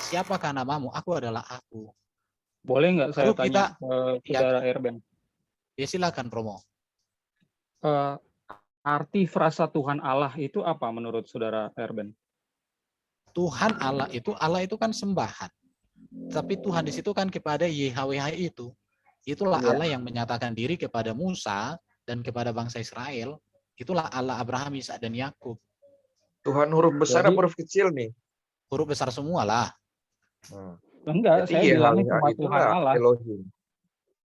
siapakah namamu? Aku adalah aku. Boleh nggak saya Baru tanya kita, ke Saudara Erben? ya silakan Romo. Arti frasa Tuhan Allah itu apa menurut Saudara Erben? Tuhan Allah itu kan sembahan. Tapi Tuhan di situ kan kepada YHWH itu. Itulah Iya. Allah yang menyatakan diri kepada Musa dan kepada bangsa Israel. Itulah Allah Abraham, Ishak dan Yakub. Tuhan huruf besar Jadi- apa huruf kecil nih? Huruf besar semua lah. Enggak, saya bilangnya cuma Tuhan Allah. Elohim.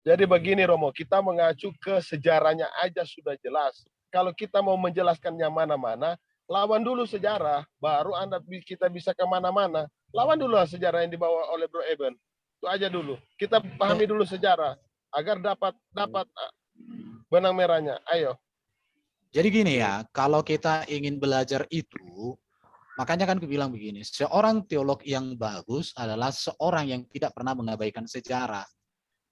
Jadi begini Romo, kita mengacu ke sejarahnya aja sudah jelas. Kalau kita mau menjelaskannya mana-mana, lawan dulu sejarah, baru kita bisa kemana-mana. Lawan dulu lah sejarah yang dibawa oleh Bro Eben. Itu aja dulu. Kita pahami dulu sejarah agar dapat benang merahnya. Ayo. Jadi gini ya, kalau kita ingin belajar itu, makanya kan aku bilang begini, seorang teolog yang bagus adalah seorang yang tidak pernah mengabaikan sejarah.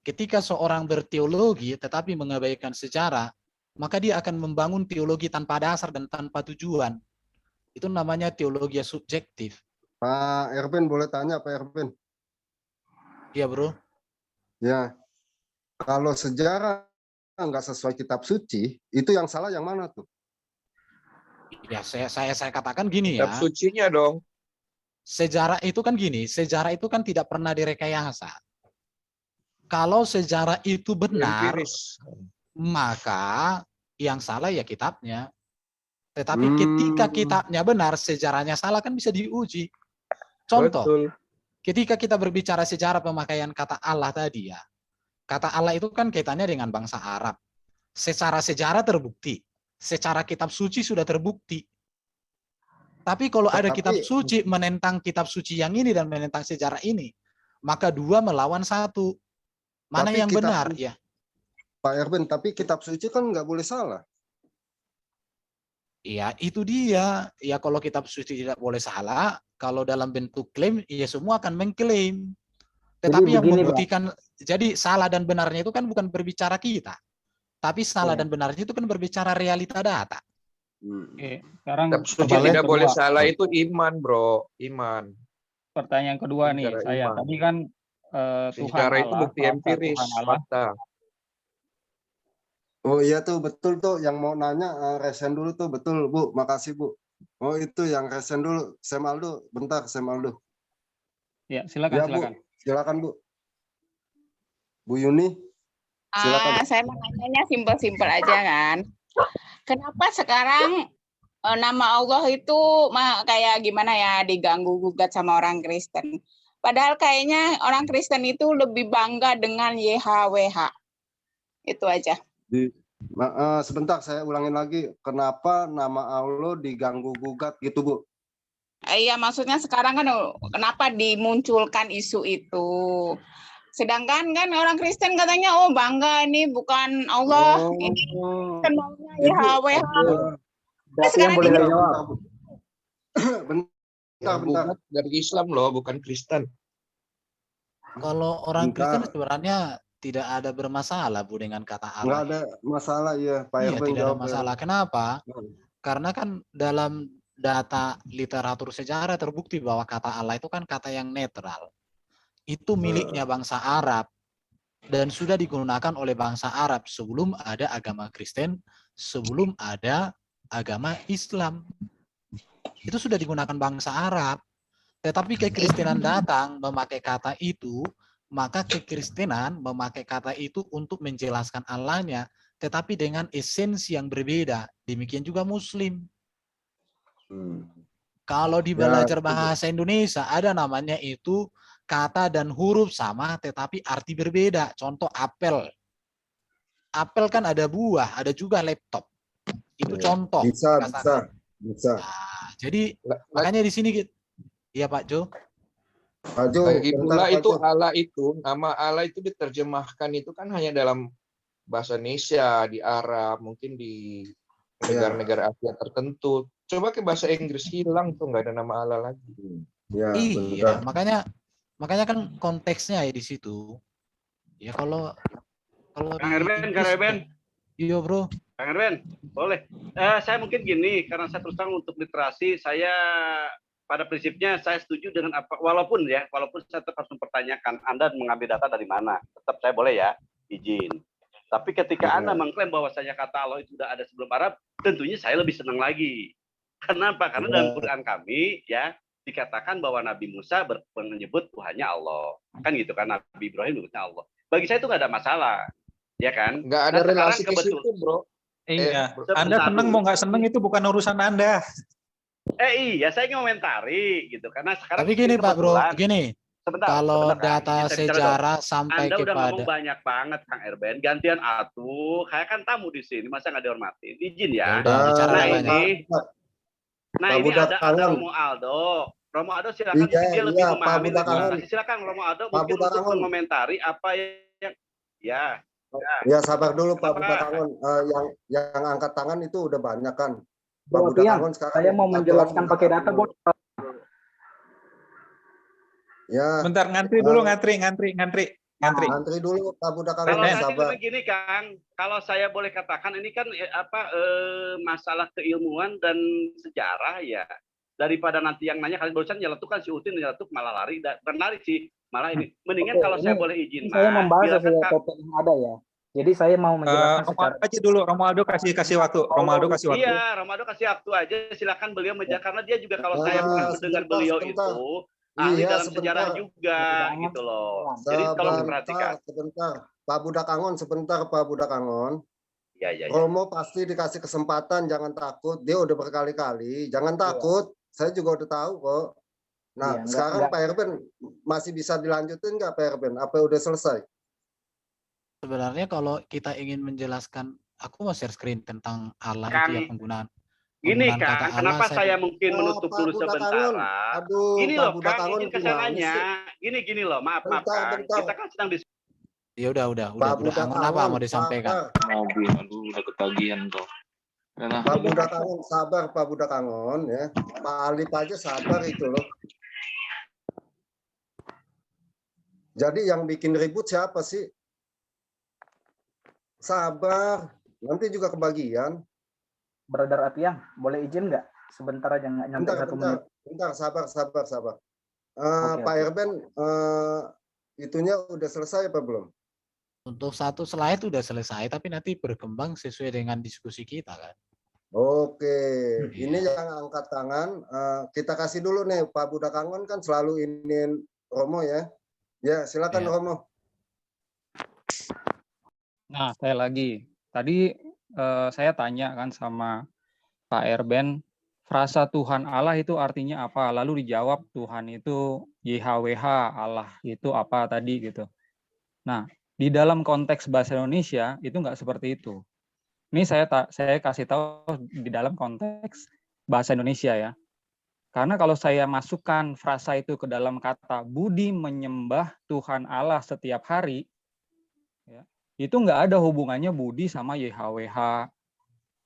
Ketika seorang berteologi tetapi mengabaikan sejarah, maka dia akan membangun teologi tanpa dasar dan tanpa tujuan. Itu namanya teologi subjektif. Pak Erben boleh tanya Pak Erben? Iya bro. Ya, kalau sejarah nggak sesuai kitab suci, itu yang salah yang mana tuh? Ya saya katakan gini ya. Kitab sucinya dong. Sejarah itu kan gini, sejarah itu kan tidak pernah direkayasa. Kalau sejarah itu benar, Empiris. maka yang salah ya kitabnya. Tetapi ketika kitabnya benar, sejarahnya salah kan bisa diuji. Contoh, Betul. ketika kita berbicara sejarah pemakaian kata Allah tadi ya, kata Allah itu kan kaitannya dengan bangsa Arab. Secara sejarah terbukti, secara kitab suci sudah terbukti. Tapi kalau ada kitab suci menentang kitab suci yang ini dan menentang sejarah ini, maka dua melawan satu. Mana yang benar ya? Pak Erben, tapi kitab suci kan nggak boleh salah. Iya, itu dia. Ya kalau kitab suci tidak boleh salah, kalau dalam bentuk klaim, ya semua akan mengklaim. Tetapi yang membuktikan, jadi salah dan benarnya itu kan bukan berbicara kita. Tapi salah dan benarnya itu kan berbicara realita data. Oke, sekarang Kitab suci tidak boleh salah itu iman, bro. Iman. Pertanyaan kedua nih, saya. Tadi kan Tuhan sejarah Allah, itu bukti empiris, fakta. Oh iya tuh, betul tuh. Yang mau nanya, resen dulu tuh. Betul, Bu. Makasih, Bu. Oh itu yang resen dulu. Sam Aldo, bentar, Sam Aldo. Ya, silakan, Ya, silakan. Bu. Silakan, Bu. Bu Yuni, silakan. Saya mau nanya simpel-simpel aja kan. Kenapa sekarang nama Allah itu kayak gimana ya, diganggu gugat sama orang Kristen? Padahal kayaknya orang Kristen itu lebih bangga dengan YHWH. Itu aja. Sebentar, saya ulangin lagi. Kenapa nama Allah diganggu gugat gitu, Bu? Iya, maksudnya sekarang kan kenapa dimunculkan isu itu? Sedangkan kan orang Kristen katanya, oh bangga ini bukan Allah, ini kan maunya YHWH. Sekarang boleh jawab. Bentar. Dari Islam loh, bukan Kristen. Kalau orang Kristen sebenarnya tidak ada bermasalah Bu dengan kata Allah. Nggak ada masalah ya, Pak Iya, Erben. tidak ada masalah. Kenapa? Karena kan dalam data literatur sejarah terbukti bahwa kata Allah itu kan kata yang netral. Itu miliknya bangsa Arab dan sudah digunakan oleh bangsa Arab sebelum ada agama Kristen, sebelum ada agama Islam. Itu sudah digunakan bangsa Arab. Tetapi kekristenan datang memakai kata itu, maka kekristenan memakai kata itu untuk menjelaskan Allahnya, tetapi dengan esensi yang berbeda. Demikian juga Muslim. Kalau di belajar bahasa Indonesia, ada namanya itu kata dan huruf sama, tetapi arti berbeda. Contoh apel. Apel kan ada buah, ada juga laptop. Itu contoh. Bisa. Nah, jadi makanya di sini, iya Pak Jo. Pak Jo, Lagi pula itu Allah itu, nama Allah itu diterjemahkan itu kan hanya dalam bahasa Indonesia, di Arab, mungkin di negara-negara Asia tertentu. Coba ke bahasa Inggris hilang tuh, nggak ada nama Allah lagi. Ya, iya, makanya kan konteksnya ya di situ. Ya kalau Kang Erben. Iya bro. Kang Erben, boleh. Saya mungkin gini, karena saya terus terang untuk literasi, saya pada prinsipnya saya setuju dengan apa, walaupun saya tetap harus mempertanyakan Anda mengambil data dari mana. Tetap saya boleh ya, izin. Tapi ketika Anda mengklaim bahwasanya kata Allah itu sudah ada sebelum Arab, tentunya saya lebih senang lagi. Kenapa? Karena dalam Quran kami ya dikatakan bahwa Nabi Musa menyebut Tuhannya Allah. Kan gitu kan, Nabi Ibrahim menyebutnya Allah. Bagi saya itu nggak ada masalah. Ya kan? Nggak ada relasi ke situ, bro. Iya. Anda senang mau nggak senang itu bukan urusan Anda. Iya, saya ngomentari gitu karena sekarang. Tapi gini Pak Bro, gini. Sebentar, kalau sebentar, data sejarah sampai Anda udah kepada ngomong banyak banget Kang Erben, gantian atuh. Saya kan tamu di sini, masa nggak dihormatin? Izin ya. Udah, bicara nah banyak. ini ada Romo Aldo. Romo Aldo silakan, Iya, dia lebih iya, memahami. Pak Budakangon. Silakan Romo Aldo Pak mungkin Budakangon. untuk mengomentari apa yang Ya sabar dulu Pak Kenapa? Budakangon. Yang angkat tangan itu udah banyak kan. Pak Bro, Budakangon sekarang. saya mau menjelaskan pakai data, boleh? Ya. Bentar, ngantri dulu, ngantri. Antri dulu Pak Budakangon. Kalau saya Sabar. sih begini Kang, kalau saya boleh katakan ini kan masalah keilmuan dan sejarah ya. Daripada nanti yang nanya kalian barusan nyeletuk kan si Utin nyeletuk malah lari, bukan lari sih, malah ini. Mendingan Oke, kalau ini saya boleh izin saya membahas biarkan sesuai topik yang ada ya. Jadi saya mau menjelaskan secara Romualdo aja dulu, Romualdo kasih waktu. Romualdo kasih waktu. Iya, Romualdo kasih waktu aja. Silakan beliau menjelaskan karena dia juga kalau saya pernah mendengar beliau sebentar. itu ahli Iya, dalam sejarah juga gitu loh. Jadi tolong diperhatikan. Sebentar. Pak Budakangon, sebentar Pak Budakangon. Iya. Romo pasti dikasih kesempatan, jangan takut. Dia udah berkali-kali, jangan takut. Saya juga udah tahu kok. Nah, Iya, sekarang Pak Erben masih bisa dilanjutin nggak Pak Erben? Apa udah selesai? Sebenarnya kalau kita ingin menjelaskan, aku mau share screen tentang Allah Kang, itu ya penggunaan. Gini penggunaan kata Kang, Allah, kenapa saya mungkin menutup Pak dulu Budakangon. sebentar. Aduh, Gini Pak loh Kang, Budakangon izin ke gimana sananya. sih? Gini loh, maaf Bentar, Kang. bentar. Kita kan sedang diskusi. Ya udah. Pak Budakangon apa Budakangon, mau disampaikan? sabar. Mobil, aduh udah ketagihan tuh. Pak Budakangon, sabar Pak Budakangon ya. Pak Alif aja sabar itu loh. Jadi yang bikin ribut siapa sih? Sabar, nanti juga kebagian. Brother Atiang, boleh izin nggak? Sebentar aja, nggak nyampe 1 menit. Bentar, sabar. Oke, Pak Erben, itunya udah selesai apa belum? Untuk satu slide udah selesai, tapi nanti berkembang sesuai dengan diskusi kita kan. Oke, ini yang angkat tangan. Kita kasih dulu nih, Pak Budakangon kan selalu ingin Romo ya. Ya, silakan Ya. Romo. Nah, saya lagi. Tadi saya tanya kan sama Pak Erben, frasa Tuhan Allah itu artinya apa? Lalu dijawab Tuhan itu YHWH, Allah itu apa tadi gitu. Nah, di dalam konteks bahasa Indonesia itu nggak seperti itu. Ini saya kasih tahu di dalam konteks bahasa Indonesia ya. Karena kalau saya masukkan frasa itu ke dalam kata budi menyembah Tuhan Allah setiap hari, ya, itu nggak ada hubungannya budi sama YHWH,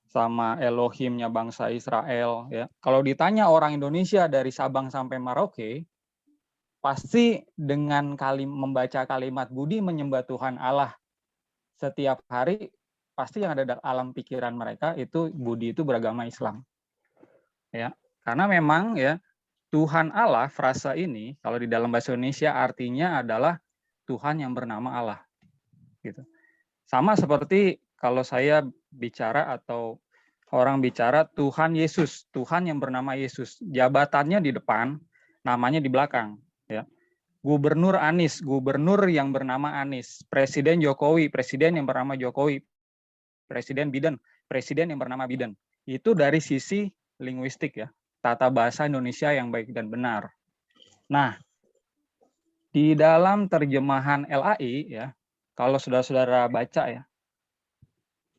sama Elohimnya bangsa Israel. Ya. Kalau ditanya orang Indonesia dari Sabang sampai Merauke, pasti dengan membaca kalimat budi menyembah Tuhan Allah setiap hari, pasti yang ada dalam alam pikiran mereka itu budi itu beragama Islam. Ya. Karena memang ya Tuhan Allah, frasa ini kalau di dalam bahasa Indonesia artinya adalah Tuhan yang bernama Allah. Gitu. Sama seperti kalau saya bicara atau orang bicara Tuhan Yesus, Tuhan yang bernama Yesus. Jabatannya di depan, namanya di belakang. Ya. Gubernur Anies, gubernur yang bernama Anies. Presiden Jokowi, presiden yang bernama Jokowi. Presiden Biden, presiden yang bernama Biden. Itu dari sisi linguistik ya. Tata bahasa Indonesia yang baik dan benar. Nah, di dalam terjemahan LAI ya, kalau saudara-saudara baca ya,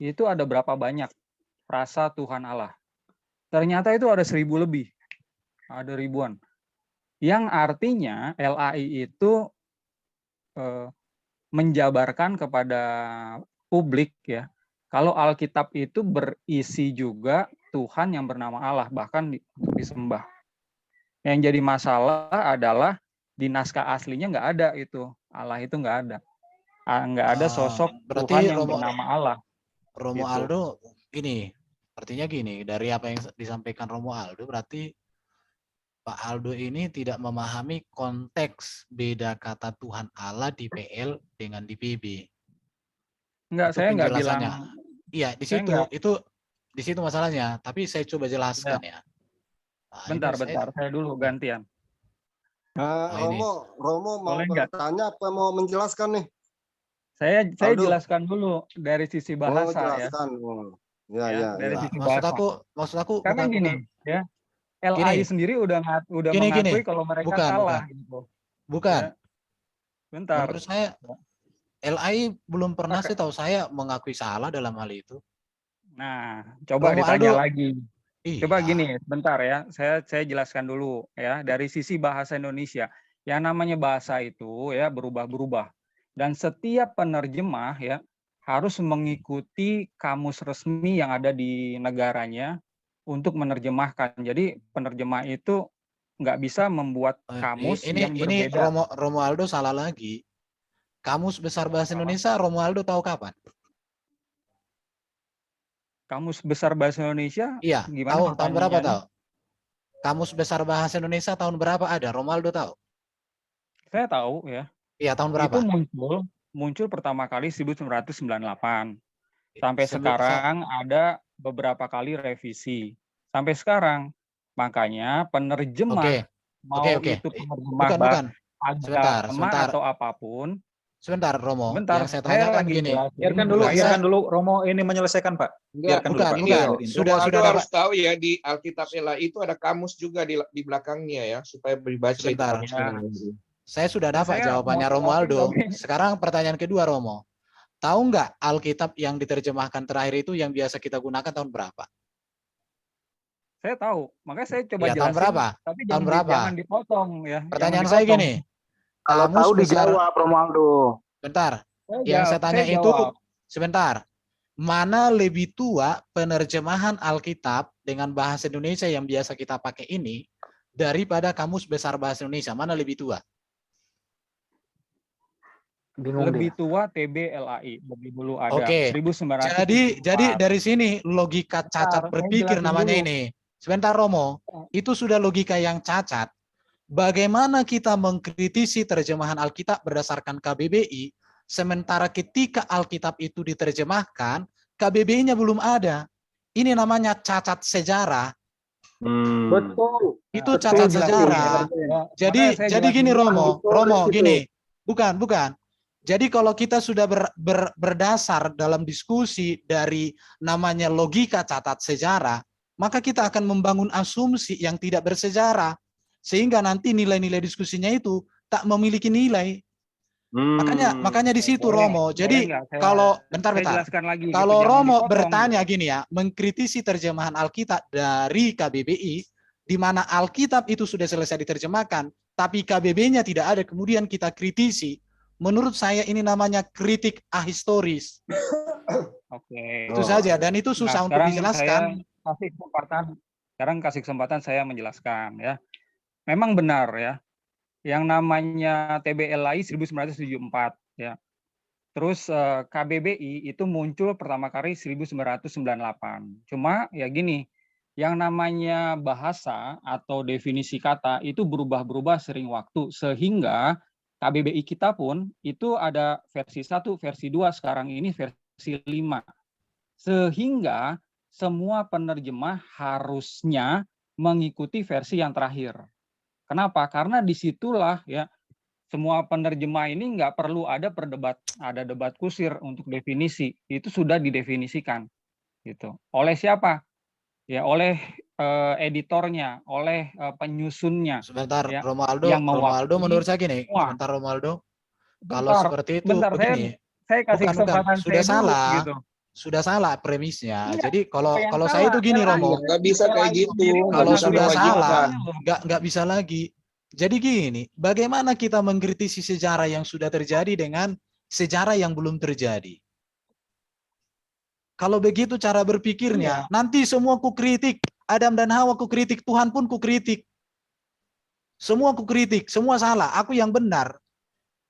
itu ada berapa banyak frasa Tuhan Allah. Ternyata itu ada 1000 lebih, ada ribuan. Yang artinya LAI itu menjabarkan kepada publik ya, kalau Alkitab itu berisi juga Tuhan yang bernama Allah, bahkan disembah. Yang jadi masalah adalah di naskah aslinya nggak ada itu. Allah itu nggak ada. Nggak ada sosok Tuhan yang bernama Allah. Romo gitu. Aldo, ini artinya gini, dari apa yang disampaikan Romo Aldo, berarti Pak Aldo ini tidak memahami konteks beda kata Tuhan Allah di PL dengan di PB. Enggak, Itu saya nggak penjelasannya. bilang. Iya, di Saya situ nggak. di situ masalahnya. Tapi saya coba jelaskan ya. Nah, ini Bentar, saya dulu gantian. ini. Romo mau Boleh nggak? bertanya apa mau menjelaskan nih? Saya Aldo. jelaskan dulu dari sisi bahasa ya. jelaskan. Ya, Dari ya. sisi Maksud bahasa. aku Karena bukan gini ya, LAI Gini. sendiri udah Gini, mengakui kalau mereka Bukan, salah gitu. Bukan. Ya. Bentar. Menurut saya LAI belum pernah Maka- sih tahu saya mengakui salah dalam hal itu. Nah, coba Romo ditanya Aldo- lagi. Coba Iya. gini, bentar ya. Saya jelaskan dulu ya dari sisi bahasa Indonesia. Yang namanya bahasa itu ya berubah-berubah. Dan setiap penerjemah ya harus mengikuti kamus resmi yang ada di negaranya untuk menerjemahkan. Jadi penerjemah itu nggak bisa membuat kamus yang Ini berbeda. Romo Aldo salah lagi. Kamus Besar Bahasa Indonesia Romo Aldo tahu kapan? Kamus Besar Bahasa Indonesia? Iya, Gimana tahun berapa pertanyaannya? tahu? Kamus Besar Bahasa Indonesia tahun berapa ada? Romo Aldo tahu? Saya tahu ya. Iya, tahun berapa? Itu muncul pertama kali 1998. Sampai sekarang ada beberapa kali revisi. Sampai sekarang. Makanya penerjemah itu penerjemah agama atau apapun. Sebentar, Romo. Sebentar, yang saya tanyakan gini. Biarkan dulu Romo ini menyelesaikan, Pak. Biarkan dulu, Pak. Bukan. Sudah harus tahu ya di Alkitab LAI itu ada kamus juga di belakangnya ya supaya dibaca Sebentar. itu. Saya sudah dapat jawabannya Romo Aldo. Sekarang pertanyaan kedua, Romo. Tahu nggak Alkitab yang diterjemahkan terakhir itu yang biasa kita gunakan tahun berapa? Saya tahu, makanya saya coba jelasin. Tahun berapa? Tapi tahun berapa? Jangan dipotong ya. Pertanyaan saya gini. Kalau tahu dijawab, Romualdo. Bentar. Yang saya tanya itu, sebentar. Mana lebih tua penerjemahan Alkitab dengan bahasa Indonesia yang biasa kita pakai ini daripada Kamus Besar Bahasa Indonesia? Mana lebih tua? Lebih tua TBLAI, lebih dulu ada. Oke. 1974. Jadi dari sini logika cacat berpikir namanya ini. Sebentar, Romo. Itu sudah logika yang cacat. Bagaimana kita mengkritisi terjemahan Alkitab berdasarkan KBBI, sementara ketika Alkitab itu diterjemahkan, KBBI-nya belum ada. Ini namanya cacat sejarah. Betul. Itu cacat sejarah. Jadi gini, Romo, gini. Bukan. Jadi kalau kita sudah berdasar dalam diskusi dari namanya logika catat sejarah, maka kita akan membangun asumsi yang tidak bersejarah. Sehingga nanti nilai-nilai diskusinya itu tak memiliki nilai. Makanya di situ Romo. Jadi kalau bentar. Kalau Romo bertanya gini ya, mengkritisi terjemahan Alkitab dari KBBI, di mana Alkitab itu sudah selesai diterjemahkan, tapi KBBI-nya tidak ada, kemudian kita kritisi. Menurut saya ini namanya kritik ahistoris. Oke. Itu saja, dan itu susah untuk dijelaskan. Sekarang kasih kesempatan saya menjelaskan ya. Memang benar ya, yang namanya TBLAI 1974 ya. Terus KBBI itu muncul pertama kali 1998. Cuma ya gini, yang namanya bahasa atau definisi kata itu berubah-berubah sering waktu, sehingga KBBI kita pun itu ada versi 1, versi 2, sekarang ini versi 5. Sehingga semua penerjemah harusnya mengikuti versi yang terakhir. Kenapa? Karena disitulah ya semua penerjemah ini nggak perlu ada debat kusir untuk definisi, itu sudah didefinisikan, gitu. Oleh siapa? Ya oleh editornya, oleh penyusunnya. Sebentar, ya, Romualdo menurut saya gini. Sebentar, Romualdo. Kalau seperti itu begini. Saya kasih kesempatan sudah salah. Dulu, gitu. Sudah salah premisnya. Iya, jadi kalau saya itu gini, Romo. Nggak bisa kayak gitu. Kalau sudah salah, nggak bisa lagi. Jadi gini, bagaimana kita mengkritisi sejarah yang sudah terjadi dengan sejarah yang belum terjadi? Kalau begitu cara berpikirnya, nanti semua ku kritik. Adam dan Hawa ku kritik, Tuhan pun ku kritik. Semua ku kritik, semua salah, aku yang benar.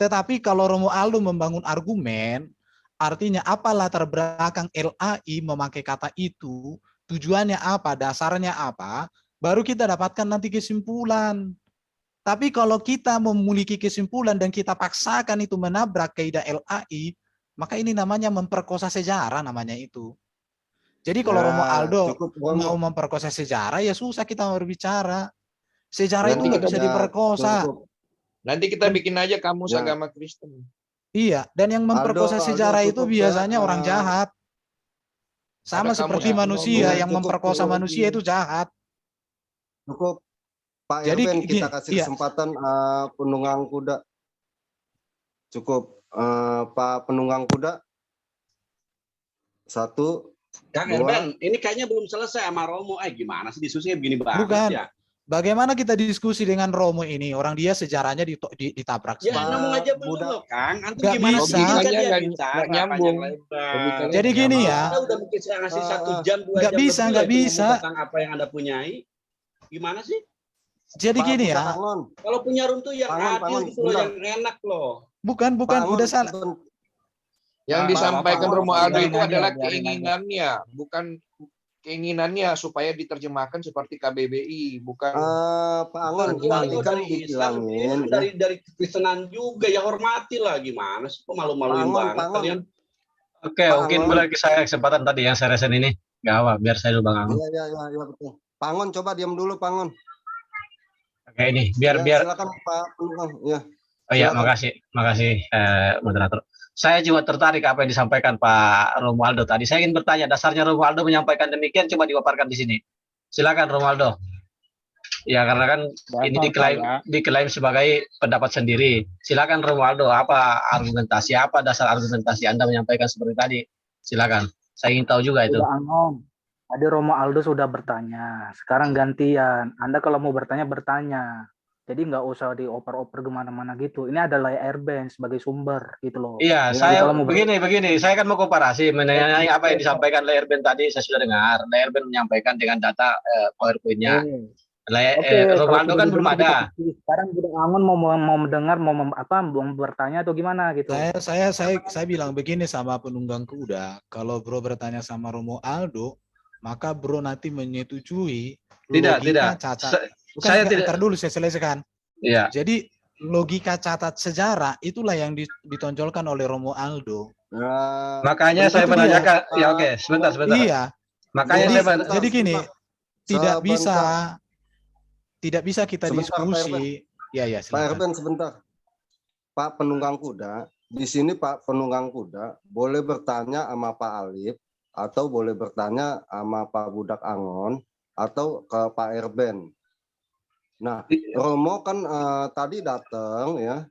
Tetapi kalau Romualdo membangun argumen, artinya apa latar belakang LAI memakai kata itu, tujuannya apa, dasarnya apa, baru kita dapatkan nanti kesimpulan. Tapi kalau kita memiliki kesimpulan dan kita paksakan itu menabrak kaidah LAI, maka ini namanya memperkosa sejarah namanya itu. Jadi kalau Romo Aldo mau memperkosa sejarah, ya susah kita berbicara. Sejarah itu nggak bisa diperkosa. Nanti kita bikin aja kamus agama Kristen. Iya, dan yang memperkosa sejarah itu biasanya orang jahat. Sama seperti manusia, yang memperkosa manusia itu jahat. Cukup. Pak Jadi Irben, kita kasih kesempatan penunggang kuda. Cukup. Pak penunggang kuda. 1, Kang 2. Irben, ini kayaknya belum selesai sama Romo. Gimana sih diskusinya begini banget Bukan. ya? Bagaimana kita diskusi dengan Romo ini? Orang dia sejarahnya ditabrak. Ya, ngomong aja belum loh, Kang. Antum Nggak gimana bisa. kan dia Nggak bicara nyambung. panjang lebar. Jadi gini ya. Anda udah mungkin saya ngasih 1 jam, 2 nggak jam bisa, lebih nggak lah itu bisa. ngomong tentang apa yang Anda punyai. Gimana sih? Jadi gini ya. Kalau punya room tuh yang adil gitu loh, yang enak loh. Bukan, udah salah. Yang disampaikan Romo Aldo itu adalah biarin aja. keinginannya, bukan keinginannya supaya diterjemahkan seperti KBBI, bukan Pak Angon, tadi kan dibilangin dari Kristenan juga, ya hormati lah. Gimana sih, kok malu-maluin banget kalian. Oke, mungkin boleh saya kesempatan tadi yang saya resen ini. Gak apa, biar saya dulu Bang Angon. Iya, betul. Pak Angon, coba diam dulu Pak Angon. Oke, ini biar Silakan Pak penunggang. Ya. Oh iya, makasih moderator. Saya juga tertarik apa yang disampaikan Pak Romualdo tadi. Saya ingin bertanya, dasarnya Romualdo menyampaikan demikian, coba dipaparkan di sini. Silakan Romualdo. Ya, karena kan ini diklaim sebagai pendapat sendiri. Silakan Romualdo, apa dasar argumentasi Anda menyampaikan seperti tadi? Silakan. Saya ingin tahu juga itu. Tadi Romo Aldo sudah bertanya. Sekarang gantian. Anda kalau mau bertanya, bertanya. Jadi nggak usah dioper-oper kemana-mana gitu. Ini adalah Irben sebagai sumber gitu loh. Iya, saya begini. Saya kan mau komparasi mengenai apa yang disampaikan oleh Irben tadi. Saya sudah dengar. Irben menyampaikan dengan data PowerPoint-nya. Romualdo kan belum ada. Sekarang Bung Angon mau mendengar, mau bertanya atau gimana gitu. Saya bilang begini sama penunggang kuda. Kalau bro bertanya sama Romo Aldo, maka bro nanti menyetujui tidak. Saya tidak. Ntar dulu saya selesaikan. Iya. Jadi logika catat sejarah itulah yang ditonjolkan oleh Romo Aldo. Makanya saya menanyakan. Ya oke, sebentar. Iya. Makanya jadi gini, tidak bisa kita diskusi. Ya, Pak Irben sebentar. Pak penunggang kuda, di sini Pak penunggang kuda boleh bertanya sama Pak Alif atau boleh bertanya sama Pak Budak Angon atau ke Pak Irben. Nah, Romo kan tadi datang ya,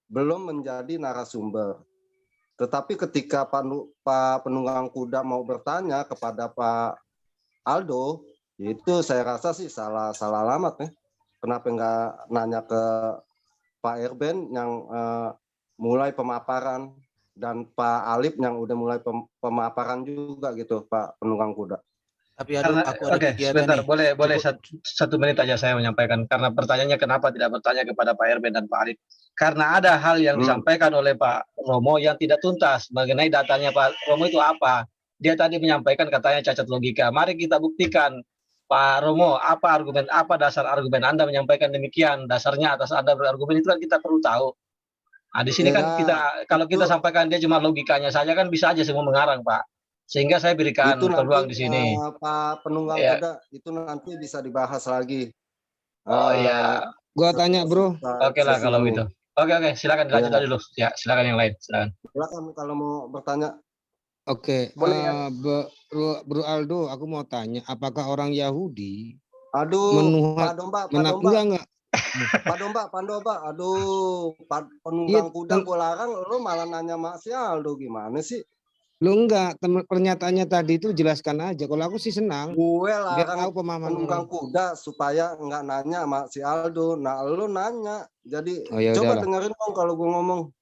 belum menjadi narasumber. Tetapi ketika Pak penunggang kuda mau bertanya kepada Pak Aldo, itu saya rasa sih salah alamat ya. Kenapa nggak nanya ke Pak Irben yang mulai pemaparan dan Pak Alif yang udah mulai pemaparan juga gitu, Pak penunggang kuda. Tapi aku ada sebentar, boleh 1 menit aja saya menyampaikan, karena pertanyaannya kenapa tidak bertanya kepada Pak Irben dan Pak Arif, karena ada hal yang disampaikan oleh Pak Romo yang tidak tuntas mengenai datanya Pak Romo itu apa. Dia tadi menyampaikan katanya cacat logika. Mari kita buktikan Pak Romo, apa dasar argumen Anda menyampaikan demikian, dasarnya atas Anda berargumen itu kan kita perlu tahu. Nah, di sini kan kalau kita sampaikan dia cuma logikanya saja kan bisa aja semua mengarang Pak. Sehingga saya berikan peluang di sini. Pak penunggang kuda itu nanti bisa dibahas lagi. Oh iya. Gua tanya bro. Oke lah kalau gitu. Oke, silakan dilanjut dulu. Ya, silakan yang lain. Silakan kalau mau bertanya. Oke. Bro Aldo, aku mau tanya, apakah orang Yahudi Pak Domba. Aduh, penunggang kuda gue larang, lu malah nanya Mas Aldo gimana sih? Lu enggak, pernyataannya tadi itu jelaskan aja. Kalau aku sih senang. Gue larang tahu pemahaman penunggang kuda supaya enggak nanya sama si Aldo. Nah, lu nanya. Jadi coba dengerin dong kalau gue ngomong.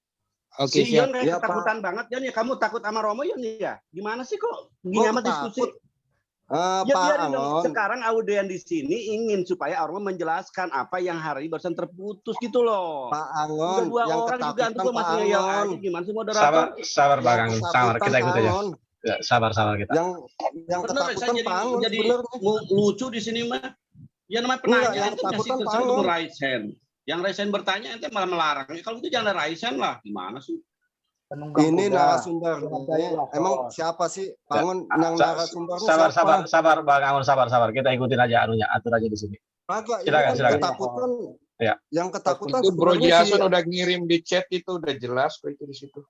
Oke, si Ion kayak ketakutan banget Jan ya. Kamu takut sama Romo Ion ya? Gimana sih kok gini amat diskusi? Pak Angon. Sekarang audien di sini ingin supaya Romo menjelaskan apa yang hari ini barusan terputus gitu loh. Pak Angon, udah 2 orang juga antum masih ngeyel aja. Gimana sih moderator? Sabar Bang Angon, sabar kita ikut aja. Ya, sabar kita. Yang ketakutan Pak Angon jadi lucu di sini mah. Ya namanya Enggak, penanya yang ente kasih ketakutan Pak terserah untuk Angon. raise hand. Yang raise hand bertanya ente malah melarang. Ya, kalau itu jangan raise hand lah. Gimana sih? Penunggang Ini kuda. narasumber. Dihargailah, Emang Bos. siapa sih Pak Angon yang narasumbernya Sabar, siapa? sabar, Bang Angon, sabar. Kita ikutin aja atur aja di sini. Kagak, ini Silakan, kan silakan. ketakutan. Ya. Yang ketakutan Itu Bro sebenarnya Jason si udah ngirim di chat itu udah jelas kok itu di situ.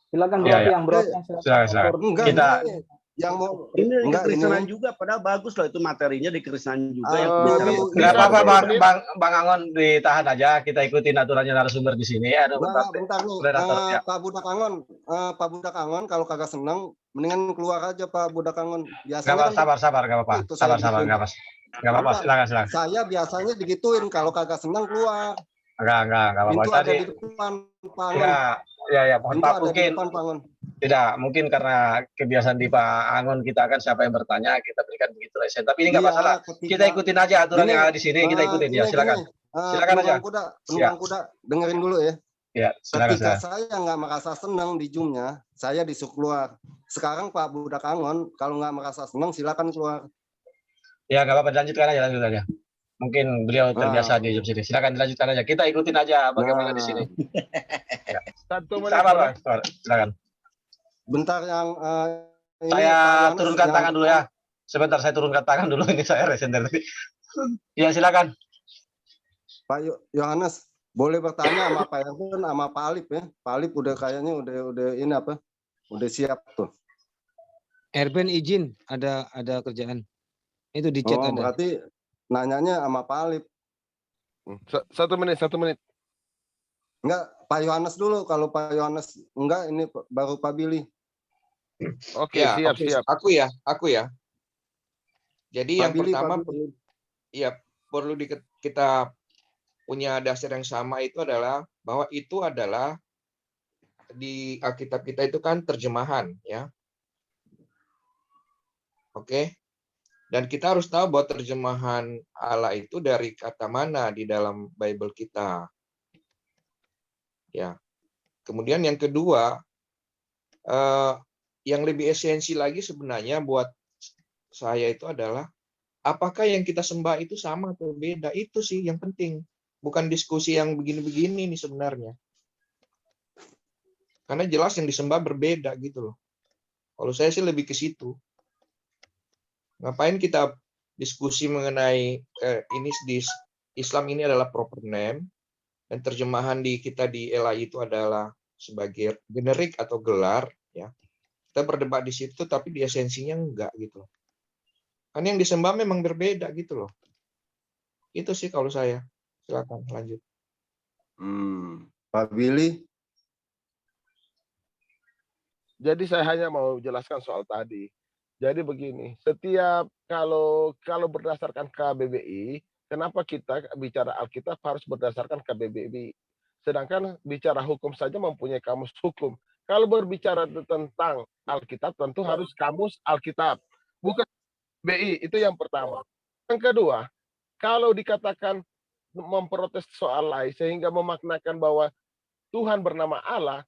Silakan Iya, Bro iya. Tiang, Bro Tiang. Silakan. enggak Kita ini yang mau Ini di enggak kekristenan ini juga, padahal bagus loh itu materinya di kekristenan juga yang Jadi bicara nggak Bisa apa-apa 10 menit. Bang Angon ditahan aja. Kita ikutin aturannya narasumber di sini. Aduh, enggak, bentar nih moderator ya. Pak Budak Angon kalau kagak senang mendingan keluar aja Pak Budak Angon. Nggak Biasanya apa, kan sabar, nggak apa-apa. itu saya Sabar, digituin. nggak apa-apa. Enggak, Silakan. saya biasanya digituin kalau kagak senang keluar. Nggak apa-apa. Pintu ada Tadi di depan Pak Angon. ya, mohon Pintu maaf ada di mungkin depan Pak Angon. tidak, mungkin karena kebiasaan di Pak Angon kita akan siapa yang bertanya kita berikan begitu resen. Tapi ini nggak Iya, masalah. Kita ikutin aja aturan yang ada di sini. Kita ikutin ya. Silakan. Silakan aja. Penunggang kuda, dengerin dulu ya. Ya, Ketika silakan. saya nggak merasa senang di Zoom-nya, saya disuruh keluar. Sekarang Pak Budak Angon, kalau nggak merasa senang, silakan keluar. Ya, nggak apa-apa. Lanjutkan aja. Mungkin beliau terbiasa di Zoom sini. Silakan dilanjutkan aja. Kita ikutin aja bagaimana di sini. Ya. 1 menit. Sabar, Pak. Silakan. Bentar yang ini Saya Pak Yohanes turunkan yang tangan dulu ya. Sebentar, saya turunkan tangan dulu. Ini saya resen dari tadi. Ya, silakan. Pak Yohanes boleh bertanya sama Pak Erben sama Pak Alip ya. Pak Alip udah kayaknya udah ini apa? Udah siap tuh. Erben izin, ada kerjaan. Itu di chat ada. Berarti nanyanya sama Pak Alip. 1 menit. Enggak, Pak Yohanes dulu. Kalau Pak Yohanes enggak, ini baru Pak Billy. Oke, Ya, siap. Aku ya. Jadi Pak yang Billy, pertama Pak Billy. ya perlu kita punya dasar yang sama itu adalah bahwa itu adalah di Alkitab kita itu kan terjemahan ya. Oke. Dan kita harus tahu bahwa terjemahan Allah itu dari kata mana di dalam Bible kita. Ya. Kemudian yang kedua, yang lebih esensi lagi sebenarnya buat saya itu adalah apakah yang kita sembah itu sama atau beda? Itu sih yang penting. Bukan diskusi yang begini-begini nih sebenarnya. Karena jelas yang disembah berbeda gitu loh. Kalau saya sih lebih ke situ. Ngapain kita diskusi mengenai ini di Islam ini adalah proper name dan terjemahan di kita di LAI itu adalah sebagai generik atau gelar ya. Kita berdebat di situ tapi di esensinya enggak gitu loh. Kan yang disembah memang berbeda gitu loh. Itu sih kalau saya. Silakan lanjut. Pak Billy. Jadi saya hanya mau jelaskan soal tadi. Jadi begini, setiap kalau berdasarkan KBBI, kenapa kita bicara Alkitab harus berdasarkan KBBI? Sedangkan bicara hukum saja mempunyai kamus hukum. Kalau berbicara tentang Alkitab tentu harus kamus Alkitab, bukan BI. Itu yang pertama. Yang kedua, kalau dikatakan memprotes soal lain sehingga memaknakan bahwa Tuhan bernama Allah,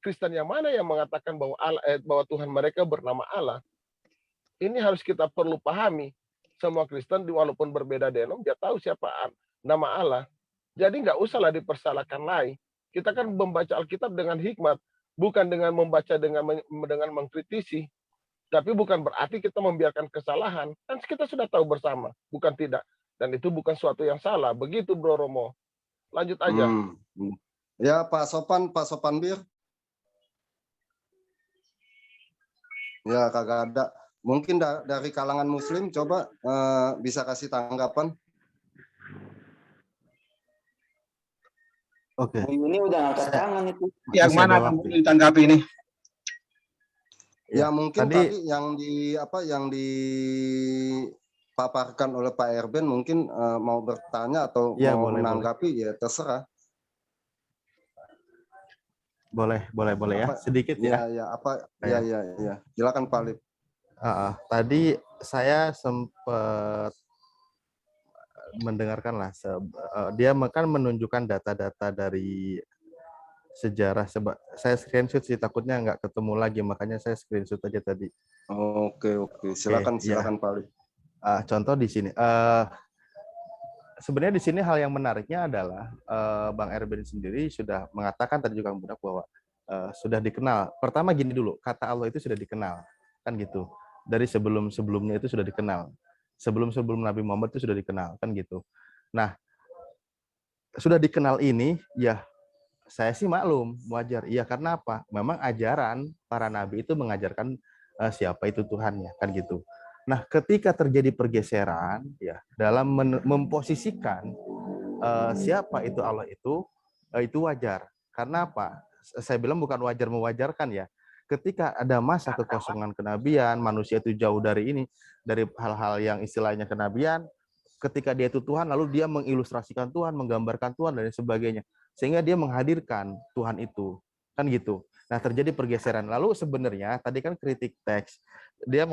Kristen yang mana yang mengatakan bahwa Tuhan mereka bernama Allah? Ini harus kita perlu pahami. Semua Kristen walaupun berbeda denom, dia tahu siapa nama Allah. Jadi nggak usahlah dipersalahkan lain. Kita kan membaca Alkitab dengan hikmat, bukan dengan membaca dengan mengkritisi. Tapi bukan berarti kita membiarkan kesalahan. Kan kita sudah tahu bersama, bukan tidak. Dan itu bukan suatu yang salah. Begitu Bro Romo. Lanjut aja. Ya Pak Sopan Bir. Ya kagak ada. Mungkin dari kalangan Muslim coba bisa kasih tanggapan. Oke. Ini udah angkat tangan itu. Yang mana kamu ditanggapi ini? Ya mungkin tadi yang dipaparkan oleh Pak Erben mungkin mau bertanya atau ya, mau boleh, menanggapi ya terserah. Boleh ya, sedikit ya. Ya. Silakan Pak Alip. Tadi saya sempat mendengarkan lah, dia kan menunjukkan data-data dari sejarah. Saya screenshot sih, takutnya nggak ketemu lagi, makanya saya screenshot aja tadi. Oke. Silakan ya. Pak Alip. Contoh di sini, sebenarnya di sini hal yang menariknya adalah Bang Erben sendiri sudah mengatakan tadi juga Budak bahwa sudah dikenal. Pertama gini dulu, kata Allah itu sudah dikenal, kan gitu. Dari sebelum-sebelumnya itu sudah dikenal. Sebelum Nabi Muhammad itu sudah dikenal, kan gitu. Nah, sudah dikenal ini, ya saya sih maklum, wajar. Iya, karena apa? Memang ajaran para nabi itu mengajarkan siapa itu Tuhannya, kan gitu. Nah, ketika terjadi pergeseran, ya dalam memposisikan siapa itu Allah itu wajar. Karena apa? Saya bilang bukan wajar mewajarkan ya. Ketika ada masa kekosongan kenabian, manusia itu jauh dari ini, dari hal-hal yang istilahnya kenabian, ketika dia itu Tuhan, lalu dia mengilustrasikan Tuhan, menggambarkan Tuhan, dan sebagainya. Sehingga dia menghadirkan Tuhan itu. Kan gitu. Nah, terjadi pergeseran. Lalu sebenarnya, tadi kan kritik teks, dia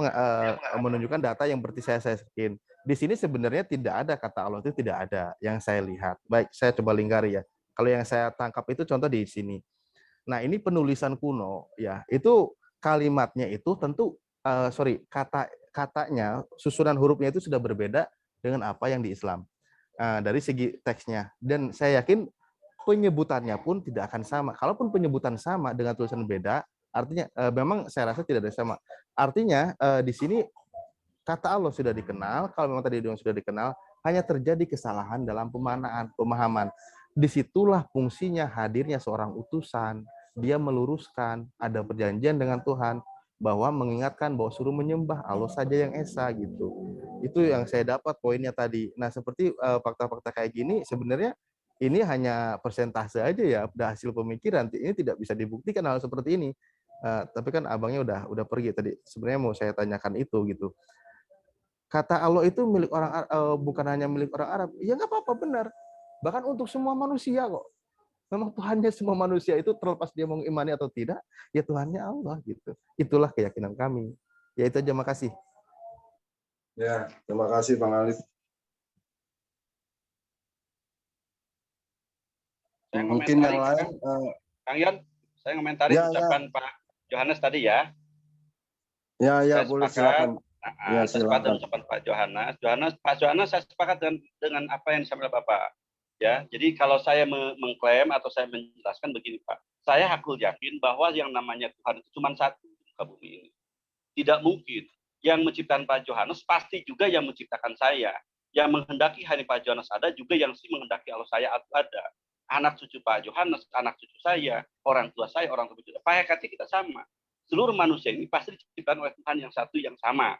menunjukkan data yang berarti saya screen. Di sini sebenarnya tidak ada kata Allah itu tidak ada yang saya lihat. Baik, saya coba lingkari ya. Kalau yang saya tangkap itu contoh di sini. Nah, ini penulisan kuno ya. Itu kalimatnya itu tentu katanya susunan hurufnya itu sudah berbeda dengan apa yang di Islam. Dari segi teksnya, dan saya yakin penyebutannya pun tidak akan sama. Kalaupun penyebutan sama dengan tulisan beda, artinya memang saya rasa tidak ada sama. Artinya di sini kata Allah sudah dikenal, kalau memang tadi sudah dikenal, hanya terjadi kesalahan dalam pemahaman. Disitulah fungsinya hadirnya seorang utusan. Dia meluruskan, ada perjanjian dengan Tuhan, bahwa mengingatkan bahwa suruh menyembah Allah saja yang esa gitu. Itu yang saya dapat poinnya tadi. Nah, seperti fakta-fakta kayak gini, sebenarnya ini hanya persentase aja ya, hasil pemikiran. Ini tidak bisa dibuktikan hal seperti ini. Tapi kan abangnya udah pergi tadi. Sebenarnya mau saya tanyakan itu gitu. Kata Allah itu milik orang bukan hanya milik orang Arab. Ya nggak apa-apa, benar. Bahkan untuk semua manusia kok. Memang Tuhannya semua manusia itu terlepas dia mau imani atau tidak, ya Tuhannya Allah gitu. Itulah keyakinan kami. Ya itu aja, makasih. Ya, terima kasih Bang Alif. Mungkin yang lain, Kang Yon, saya ngomentari ucapan Pak Johannes tadi ya. Ya, saya boleh silakan. Ya, saya sepakat dengan ucapan Pak Johannes. Pak Johannes, saya sepakat dengan apa yang disampaikan Bapak. Ya, jadi kalau saya mengklaim atau saya menjelaskan begini Pak, saya hakul yakin bahwa yang namanya Tuhan itu cuma satu di muka bumi ini. Tidak mungkin yang menciptakan Pak Johannes pasti juga yang menciptakan saya. Yang menghendaki hari Pak Johannes ada juga yang menghendaki Allah saya ada. Anak cucu Pak Johannes, anak cucu saya, orang tua saya, orang tua cucu. Pak hakikatnya kita sama. Seluruh manusia ini pasti diciptakan oleh Tuhan yang satu yang sama.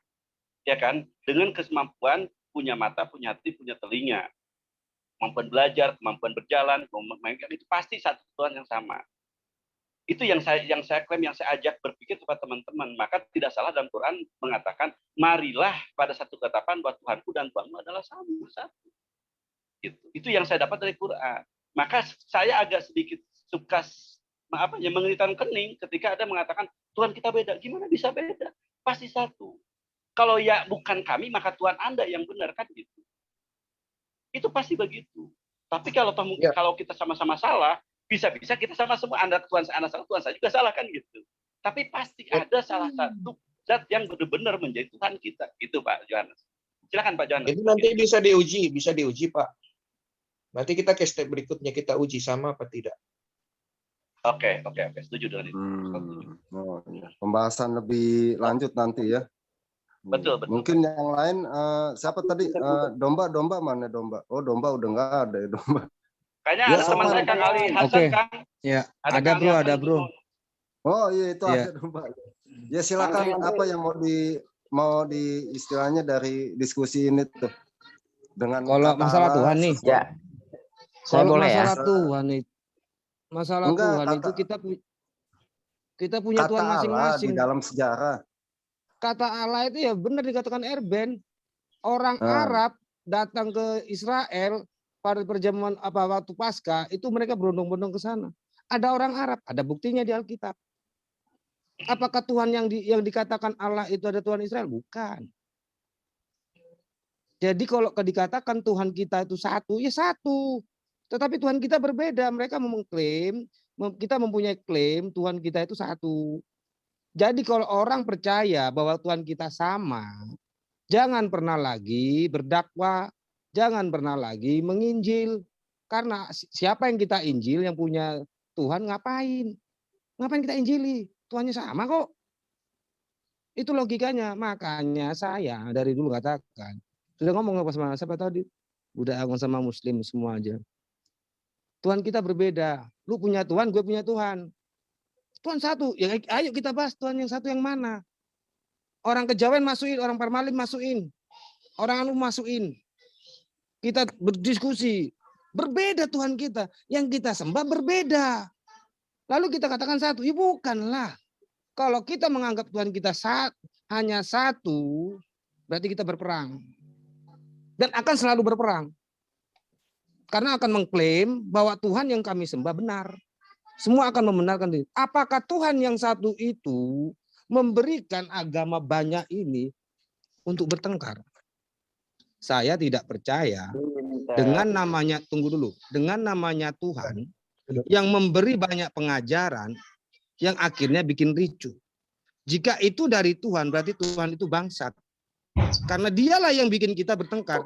Ya kan? Dengan kemampuan punya mata, punya hati, punya telinga. Kemampuan belajar, kemampuan berjalan, kemampuan itu pasti satu Tuhan yang sama. Itu yang saya klaim, yang saya ajak berpikir kepada teman-teman. Maka tidak salah dalam Quran mengatakan, marilah pada satu ketetapan bahwa Tuhanku dan Tuhanmu adalah sama, satu. Itu yang saya dapat dari Quran. Maka saya agak sedikit suka mengeritan kening ketika ada mengatakan Tuhan kita beda. Gimana bisa beda? Pasti satu. Kalau ya bukan kami, maka Tuhan Anda yang benar, kan gitu. Itu pasti begitu. Tapi kalau mungkin kalau kita sama-sama salah, bisa-bisa kita sama semua, Anda Tuhan Anda salah, Tuhan saya juga salah, kan gitu. Tapi pasti ada salah satu zat yang benar-benar menjadi Tuhan kita. Gitu Pak Johannes. Silakan Pak Johannes. Itu nanti bisa diuji Pak. Nanti kita ke step berikutnya, kita uji sama apa tidak. Oke. Setuju dengan itu. Pembahasan lebih lanjut nanti ya. Betul. Mungkin yang lain, siapa tadi? Domba mana domba? Oh, domba udah nggak ada ya, domba. Kayaknya ada teman saya Kang Ali Hasan, Kang. Ya, ada bro. Oh iya, itu ada domba. Ya silakan, apa yang mau di istilahnya dari diskusi ini tuh. Dengan kalau masalah Tuhan nih. Ya. Saya boleh ya. Masalah Tuhan itu kita punya Tuhan masing-masing. Di dalam sejarah. Kata Allah itu ya benar dikatakan Erben. Orang Arab datang ke Israel pada perjamuan waktu Paskah itu mereka berondong-bondong ke sana. Ada orang Arab, ada buktinya di Alkitab. Apakah Tuhan yang dikatakan Allah itu ada Tuhan Israel? Bukan. Jadi kalau dikatakan Tuhan kita itu satu, ya satu. Tetapi Tuhan kita berbeda. Mereka mengklaim, kita mempunyai klaim Tuhan kita itu satu. Jadi kalau orang percaya bahwa Tuhan kita sama, jangan pernah lagi berdakwah, Jangan pernah lagi menginjil. Karena siapa yang kita injil, yang punya Tuhan ngapain? Ngapain kita injili? Tuhannya sama kok. Itu logikanya. Makanya saya dari dulu katakan, sudah ngomong apa sama siapa tadi? Udah ngomong sama Muslim semua aja. Tuhan kita berbeda. Lu punya Tuhan, gue punya Tuhan. Tuhan satu. Ya, ayo kita bahas Tuhan yang satu yang mana? Orang Kejawen masukin, orang Parmalim masukin, orang Anu masukin. Kita berdiskusi. Berbeda Tuhan kita. Yang kita sembah berbeda. Lalu kita katakan satu. Ya bukanlah. Kalau kita menganggap Tuhan kita hanya satu, berarti kita berperang. Dan akan selalu berperang. Karena akan mengklaim bahwa Tuhan yang kami sembah benar. Semua akan membenarkan diri. Apakah Tuhan yang satu itu memberikan agama banyak ini untuk bertengkar? Saya tidak percaya dengan namanya, tunggu dulu, dengan namanya Tuhan yang memberi banyak pengajaran yang akhirnya bikin ricuh. Jika itu dari Tuhan, berarti Tuhan itu bangsat. Karena dialah yang bikin kita bertengkar.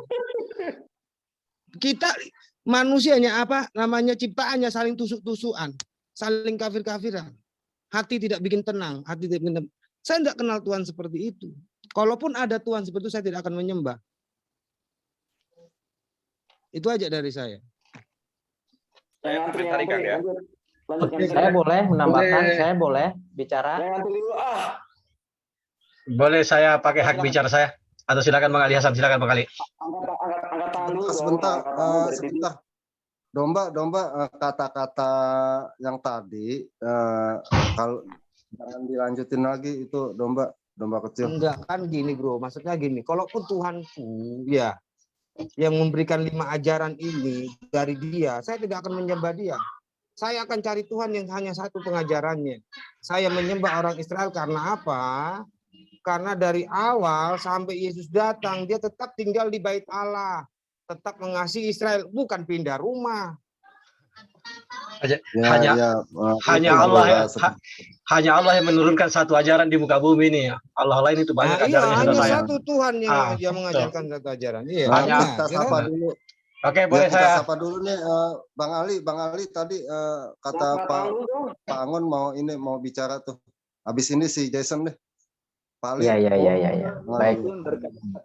Kita manusianya apa? Namanya ciptaannya saling tusuk-tusukan, saling kafir-kafiran. Hati tidak bikin tenang, hati tidak bikin tenang. Saya tidak kenal Tuhan seperti itu. Kalaupun ada Tuhan seperti itu, saya tidak akan menyembah. Itu aja dari saya. Saya boleh menambahkan, saya boleh bicara. Boleh saya pakai hak bicara saya? Atau silakan Bang Ali Hasan, silakan Bang Ali. Sebentar. Domba kata-kata yang tadi kalau jangan dilanjutin lagi itu domba kecil. Enggak kan gini bro, maksudnya gini, kalaupun Tuhanku ya yang memberikan 5 ajaran ini dari dia, saya tidak akan menyembah dia. Saya akan cari Tuhan yang hanya satu pengajarannya. Saya menyembah orang Israel karena apa? Karena dari awal sampai Yesus datang, dia tetap tinggal di bait Allah, tetap mengasihi Israel, bukan pindah rumah. Hanya Allah yang menurunkan satu ajaran di muka bumi ini ya. Allah lain itu banyak ajaran yang sudah hanya saya. satu Tuhan yang mengajarkan satu ajaran. Iya. Kita sapa dulu. Oke, boleh kita sapa dulu nih Bang Ali tadi kata Pak Angon mau bicara tuh. Habis ini si Jason deh. Pak Ali. Iya. Baik.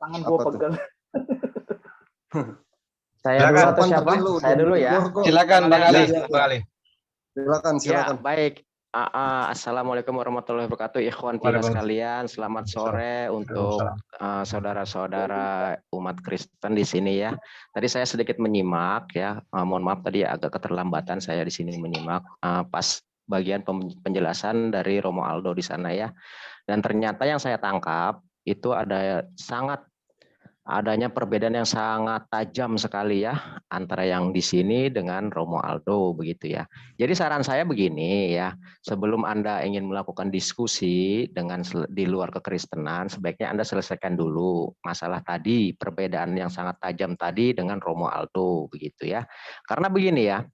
Tangan gua pegang. Saya dulu atau siapa? Saya dulu ya. Silakan Bang Ali. Silakan. Ya, baik. Assalamualaikum warahmatullahi wabarakatuh. Ikhwan fillah sekalian, selamat sore untuk saudara-saudara umat Kristen di sini ya. Tadi saya sedikit menyimak ya. Mohon maaf tadi agak keterlambatan saya di sini menyimak pas bagian penjelasan dari Romo Aldo di sana ya. Dan ternyata yang saya tangkap itu adanya perbedaan yang sangat tajam sekali ya antara yang di sini dengan Romo Aldo begitu ya. Jadi saran saya begini ya, sebelum Anda ingin melakukan diskusi di luar kekristenan, sebaiknya Anda selesaikan dulu masalah tadi, perbedaan yang sangat tajam tadi dengan Romo Aldo begitu ya. Karena begini ya,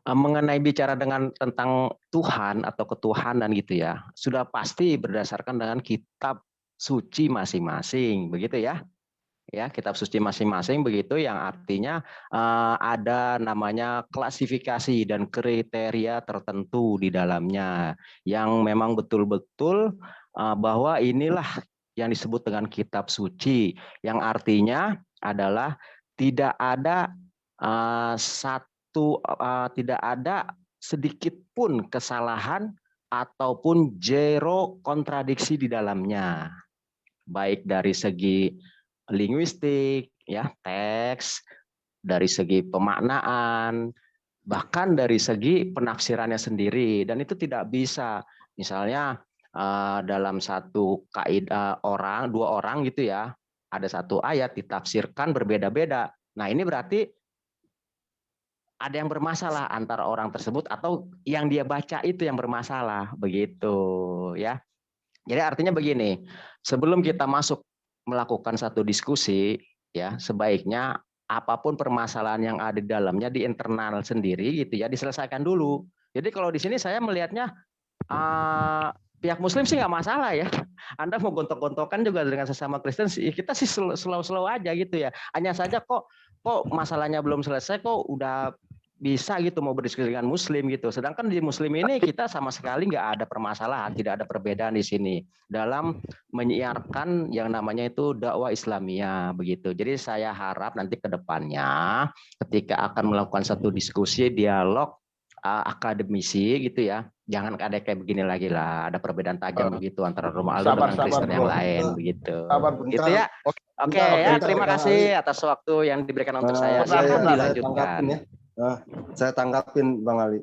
mengenai bicara tentang Tuhan atau ketuhanan gitu ya, sudah pasti berdasarkan dengan kitab suci masing-masing begitu ya. Ya, kitab suci masing-masing begitu yang artinya ada namanya klasifikasi dan kriteria tertentu di dalamnya yang memang betul-betul bahwa inilah yang disebut dengan kitab suci yang artinya adalah tidak ada tidak ada sedikit pun kesalahan ataupun zero kontradiksi di dalamnya. Baik dari segi linguistik, ya teks, dari segi pemaknaan, bahkan dari segi penafsirannya sendiri. Dan itu tidak bisa, misalnya dalam satu kaidah dua orang gitu ya, ada satu ayat ditafsirkan berbeda-beda. Nah ini berarti ada yang bermasalah antara orang tersebut atau yang dia baca itu yang bermasalah, begitu ya. Jadi artinya begini, sebelum kita masuk melakukan satu diskusi, ya sebaiknya apapun permasalahan yang ada di dalamnya di internal sendiri gitu ya diselesaikan dulu. Jadi kalau di sini saya melihatnya pihak Muslim sih nggak masalah ya. Anda mau gontok-gontokan juga dengan sesama Kristen, kita sih slow aja gitu ya. Hanya saja kok masalahnya belum selesai, kok udah bisa gitu mau berdiskusi dengan Muslim gitu. Sedangkan di Muslim ini kita sama sekali nggak ada permasalahan, tidak ada perbedaan di sini dalam menyiarkan yang namanya itu dakwah Islamiyah begitu. Jadi saya harap nanti ke depannya ketika akan melakukan satu diskusi dialog akademisi gitu ya, jangan ada kayak begini lagi lah, ada perbedaan tajam begitu antara Romo Aldo dengan Kristen yang lain begitu. Gitu ya. Oke ya, terima kasih atas waktu yang diberikan untuk saya. Silakan dilanjutkan. Saya tanggapin Bang Ali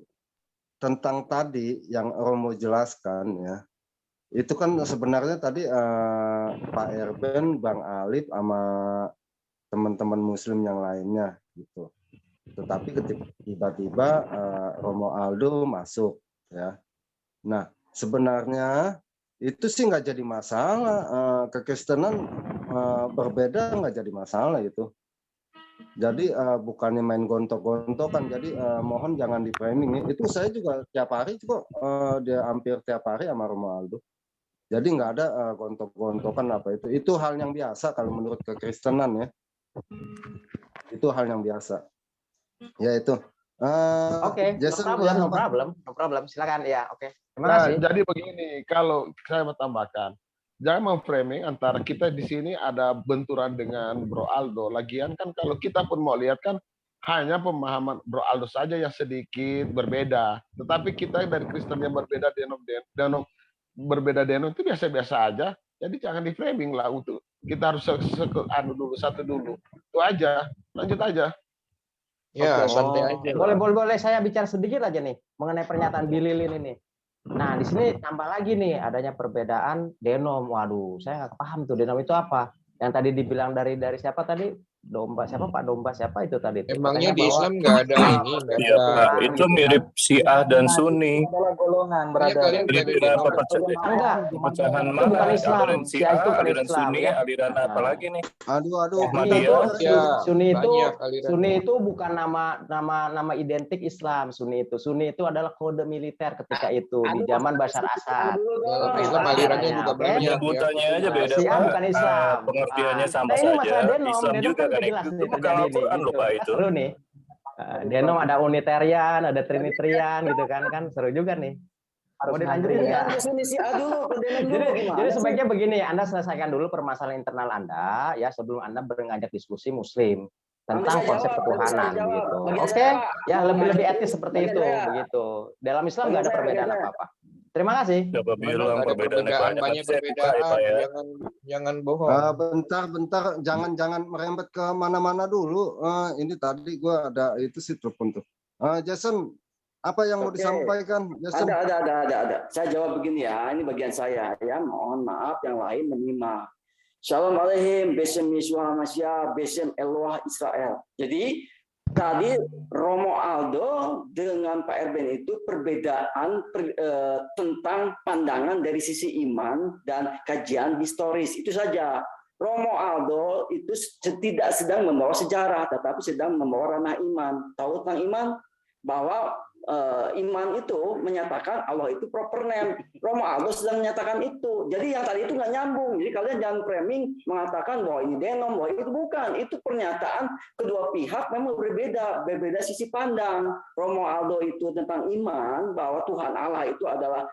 tentang tadi yang Romo jelaskan ya, itu kan sebenarnya tadi Pak Erben, Bang Alif sama teman-teman Muslim yang lainnya gitu. Tetapi ketika tiba-tiba Romo Aldo masuk ya. Nah sebenarnya itu sih nggak jadi masalah, kekristenan berbeda nggak jadi masalah itu. Jadi bukannya main gontok-gontokan, jadi mohon jangan di framing. Itu saya juga tiap hari kok, dia hampir tiap hari sama Romo Aldo. Jadi nggak ada gontok-gontokan apa itu. Itu hal yang biasa kalau menurut kekristenan ya. Itu hal yang biasa. Ya itu. Oke, no problem. Silakan ya. Oke. Terima kasih. Jadi begini, kalau saya mau tambahkan, jangan memframing antara kita di sini ada benturan dengan Bro Aldo. Lagian kan kalau kita pun mau lihat kan hanya pemahaman Bro Aldo saja yang sedikit berbeda. Tetapi kita dari Kristen yang berbeda denom itu biasa-biasa aja. Jadi jangan di framing lah untuk kita harus satu dulu. Itu aja. Lanjut aja. Ya, santai aja. Boleh saya bicara sedikit aja nih mengenai pernyataan Bililin ini. Nah, di sini tambah lagi nih adanya perbedaan denom. Waduh, saya nggak paham tuh denom itu apa. Yang tadi dibilang dari siapa tadi? Domba siapa Pak? Domba siapa itu tadi? Emangnya di Islam nggak ada ini? Iya, Pak. Itu mirip Syiah dan Sunni. Adalah golongan Mirip pecahan mana? Bukan Islam. Aliran Syiah, Itu bukan aliran Islam, Sunni, ya. aliran apa lagi nih? Aduh. Sunni itu bukan nama identik Islam. Sunni itu adalah kode militer ketika itu di zaman Bashar Assad. Islam alirannya juga banyak. Sebutannya aja beda. Syiah bukan Islam. Pengertiannya sama Nah, ini saja. masalah denom. Islam Denom juga kan kan jelas itu nih bukan terjadi Al-Quran nih. loh Pak itu. Seru nih. Denom ada Unitarian, ada Trinitarian gitu kan seru juga nih. Mau dilanjutin nggak? Jadi sebaiknya begini, Anda selesaikan dulu permasalahan internal Anda ya sebelum Anda mengajak diskusi Muslim tentang konsep ketuhanan begitu. Oke, ya lebih etis seperti itu begitu. Dalam Islam nggak ada perbedaan apa-apa. Terima kasih. Coba bilang perbedaan banyak perbedaan. Jangan bohong. Bentar, jangan merembet ke mana-mana dulu. Ini tadi gua ada itu sih telepon tuh. Jason, apa yang mau disampaikan? Jason? Ada. Saya jawab begini ya. Ini bagian saya ya. Mohon maaf yang lain menyimak. Shalom Aleichem, Besem Yeshua Masya, Besem Eloah Israel. Jadi tadi Romo Aldo dengan Pak Erben itu perbedaan tentang pandangan dari sisi iman dan kajian historis. Itu saja. Romo Aldo itu tidak sedang membawa sejarah, tetapi sedang membawa ranah iman. Tahu tentang iman? Bahwa iman itu menyatakan Allah itu proper name. Romo Aldo sedang menyatakan itu. Jadi yang tadi itu nggak nyambung. Jadi kalian jangan framing mengatakan bahwa ini denom, bahwa itu bukan. Itu pernyataan kedua pihak memang berbeda sisi pandang. Romo Aldo itu tentang iman, bahwa Tuhan Allah itu adalah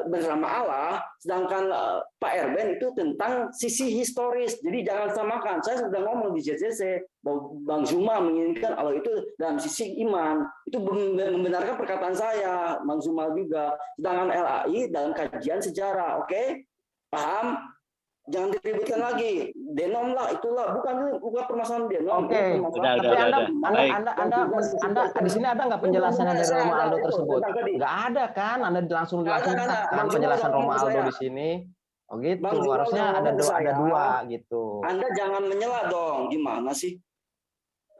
bersama Allah, sedangkan Pak Erben itu tentang sisi historis. Jadi jangan samakan. Saya sudah ngomong di JCC bahwa Bang Zuma menginginkan Allah itu dalam sisi iman. Itu membenarkan perkataan saya, Bang Zuma juga. Sedangkan LAI dalam kajian sejarah, oke? Paham? Jangan diributkan lagi. Denom lah, itulah. Bukan permasalahan denom. Oke. Tapi Anda di sini ada nggak penjelasannya dari Romo Aldo tersebut? Nggak ada kan? Anda langsung kan penjelasan Romo Aldo di sini. Oh gitu. Harusnya ada dua gitu. Anda jangan menyela dong. Gimana sih?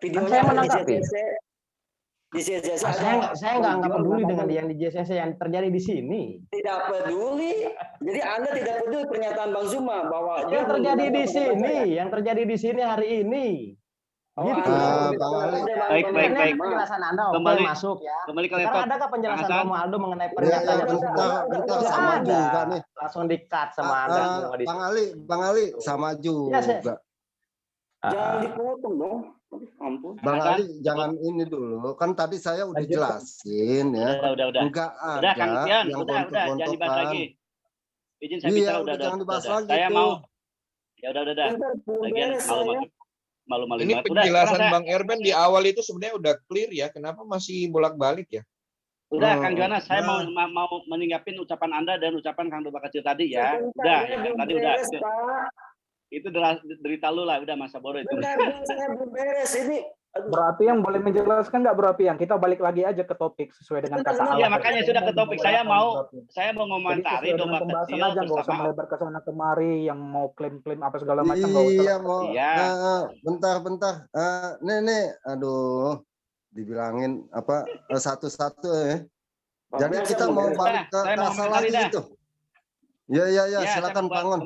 Kan saya menanggapi. Di CCC saya nggak peduli dengan yang di JCC yang terjadi di sini. Tidak peduli. Jadi Anda tidak peduli pernyataan Bang Zuma bahwa yang terjadi di sini hari ini. Gitu. Bang Ali. Baik. Penjelasan Anda oke Kembali- masuk ya. kembali ke Sekarang laptop. adakah penjelasan Kang Hasan? Romo Aldo mengenai Ya, pernyataannya bentar tersebut? sama Ada. juga nih. Langsung di-cut sama Anda. semua di- Bang Ali sama juga. Jangan dipotong dong. Aduh, ampun. Bang Ali jangan ini dulu. Kan tadi saya udah jelasin ya. Udah. Enggak Udah, Kang ada Tian, yang udah, jangan dibahas gontok-gontokan. lagi. Izin saya Iya, bicara, udah jangan dibahas lagi Saya tuh. mau, ya udah. Bentar, belum Lagian beres saya. malu-malu Ini banget. penjelasan sekarang Bang Erben di awal itu sebenarnya udah clear ya. Kenapa masih bolak-balik ya? Udah, Kang Jonas, saya mau menanggapin ucapan Anda dan ucapan Kang Doba Kecil tadi ya. Udah, yang tadi udah. Itu derita lu lah, udah masa bodoh itu. Bentar, saya belum beres ini. Berarti yang boleh menjelaskan nggak berarti yang kita balik lagi aja ke topik sesuai dengan kata Allah. Iya, makanya sudah ke topik. Saya mau ngomentari Domba pembahasan Kecil aja, nggak usah bersama. melebar ke sana kemari yang mau klaim-klaim apa segala macam nggak usah. Iya mau. Iya. Bentar. Nih, aduh, dibilangin apa satu-satu ya. Jadi Bang, kita saya mau beres. balik ke Saya mau asal komentari lagi dah. itu. Ya, Ya, silakan saya Pangon.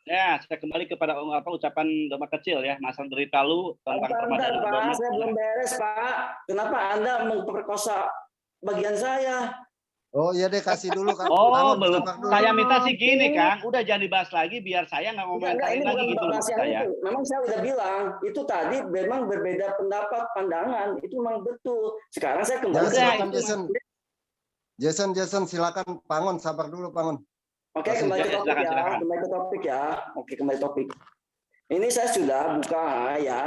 saya kembali kepada ucapan Domba Kecil ya, masa derita lu tentang Bentar, permadani Pak. agama. Saya belum beres, Pak. Kenapa Anda memperkosa bagian saya? Oh iya deh, kasih dulu kan. Oh, Pangon, belum. sabar dulu. Saya minta sih gini, Kang. Udah jangan dibahas lagi biar saya nggak Enggak, ngomentarin ini lagi bukan gitu loh bahas yang saya. itu. Memang saya udah bilang, itu tadi memang berbeda pendapat, pandangan. Itu memang betul. Sekarang saya kembali. Ya, silakan Jason, silakan Pangon, sabar dulu Pangon. Oke, Kasih. kembali ke topik ya. Silakan. Kembali ke topik ya. Oke, kembali topik. Ini saya sudah buka ya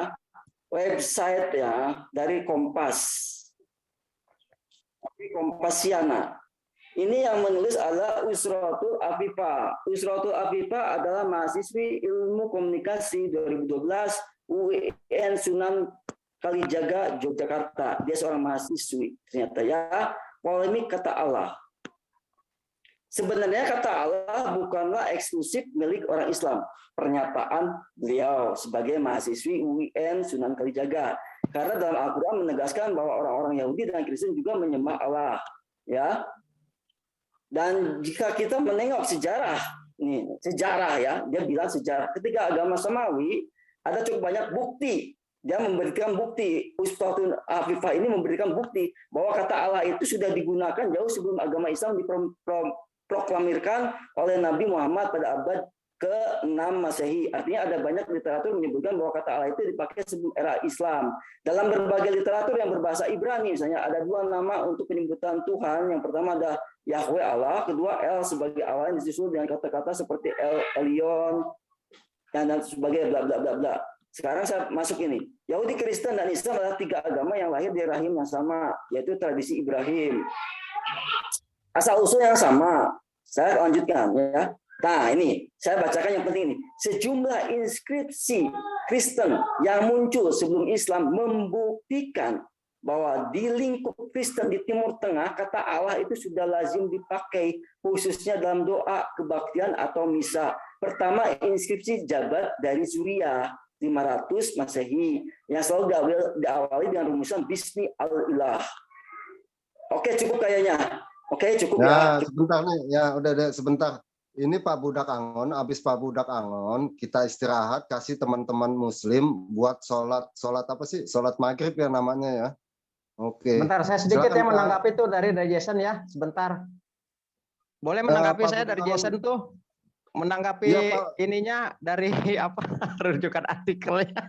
website ya dari Kompas. Kompasiana. Ini yang menulis adalah Usratul Afifah. Usratul Afifah adalah mahasiswi Ilmu Komunikasi 2012 UIN Sunan Kalijaga Yogyakarta. Dia seorang mahasiswi ternyata ya. Polemik kata Allah. Sebenarnya kata Allah bukanlah eksklusif milik orang Islam. Pernyataan beliau sebagai mahasiswi UIN Sunan Kalijaga. Karena dalam Al-Quran menegaskan bahwa orang-orang Yahudi dan Kristen juga menyembah Allah. Ya. Dan jika kita menengok sejarah, nih sejarah ya, dia bilang sejarah. Ketika agama Samawi ada cukup banyak bukti. Dia memberikan bukti. Ustadzul Afifah ini memberikan bukti bahwa kata Allah itu sudah digunakan jauh sebelum agama Islam diproklamirkan oleh Nabi Muhammad pada abad ke-6 Masehi. Artinya ada banyak literatur menyebutkan bahwa kata Allah itu dipakai sebelum era Islam. Dalam berbagai literatur yang berbahasa Ibrani, misalnya ada dua nama untuk penyebutan Tuhan. Yang pertama ada Yahweh Allah, kedua El sebagai Allah yang disusul dengan kata-kata seperti El Elyon dan sebagai bla bla bla bla. Sekarang saya masuk ini. Yahudi, Kristen, dan Islam adalah tiga agama yang lahir dari rahim yang sama, yaitu tradisi Ibrahim. Asal-usul yang sama. Saya lanjutkan ya. Nah, ini saya bacakan yang penting ini. Sejumlah inskripsi Kristen yang muncul sebelum Islam membuktikan bahwa di lingkup Kristen di Timur Tengah kata Allah itu sudah lazim dipakai khususnya dalam doa kebaktian atau misa. Pertama, inskripsi Jabat dari Suriah 500 Masehi yang selalu diawali dengan rumusan Bismi al-Ilah. Oke, cukup kayaknya. Oke, cukup ya. Sebentar nih. Ya, udah sebentar. Ini Pak Budak Angon, habis Pak Budak Angon, kita istirahat, kasih teman-teman Muslim buat sholat apa sih? Sholat maghrib ya namanya ya. Oke. Bentar, saya sedikit Silakan, yang Pak. menanggapi itu dari Jason ya, sebentar. Boleh menanggapi Pak saya Budak dari Angon. Jason tuh? Menanggapi Iya, Pak. ininya dari apa? Rujukan artikelnya.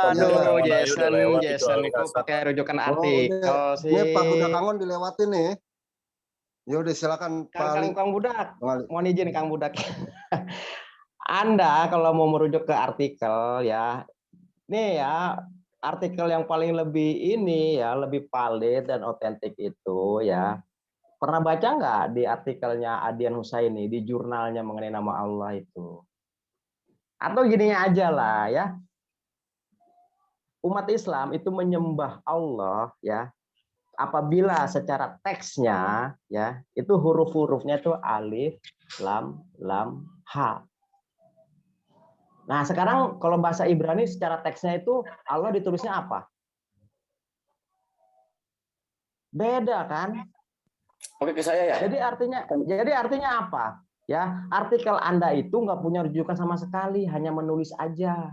Aduh, Jason itu pakai rujukan artikel sih. Ini Pak Budak Angon dilewatin nih. Ya udah silakan Pak Ali. Kang Budak, mohon izin Kang Budak. Anda kalau mau merujuk ke artikel ya, nih ya artikel yang paling lebih ini ya lebih valid dan otentik itu ya. Pernah baca nggak di artikelnya Adian Husaini di jurnalnya mengenai nama Allah itu? Atau gininya aja lah ya. Umat Islam itu menyembah Allah ya. Apabila secara teksnya ya itu huruf-hurufnya itu alif, lam, ha. Nah sekarang kalau bahasa Ibrani secara teksnya itu Allah ditulisnya apa? Beda kan? Oke, ke saya ya. Jadi artinya apa? Ya artikel Anda itu nggak punya rujukan sama sekali, hanya menulis aja.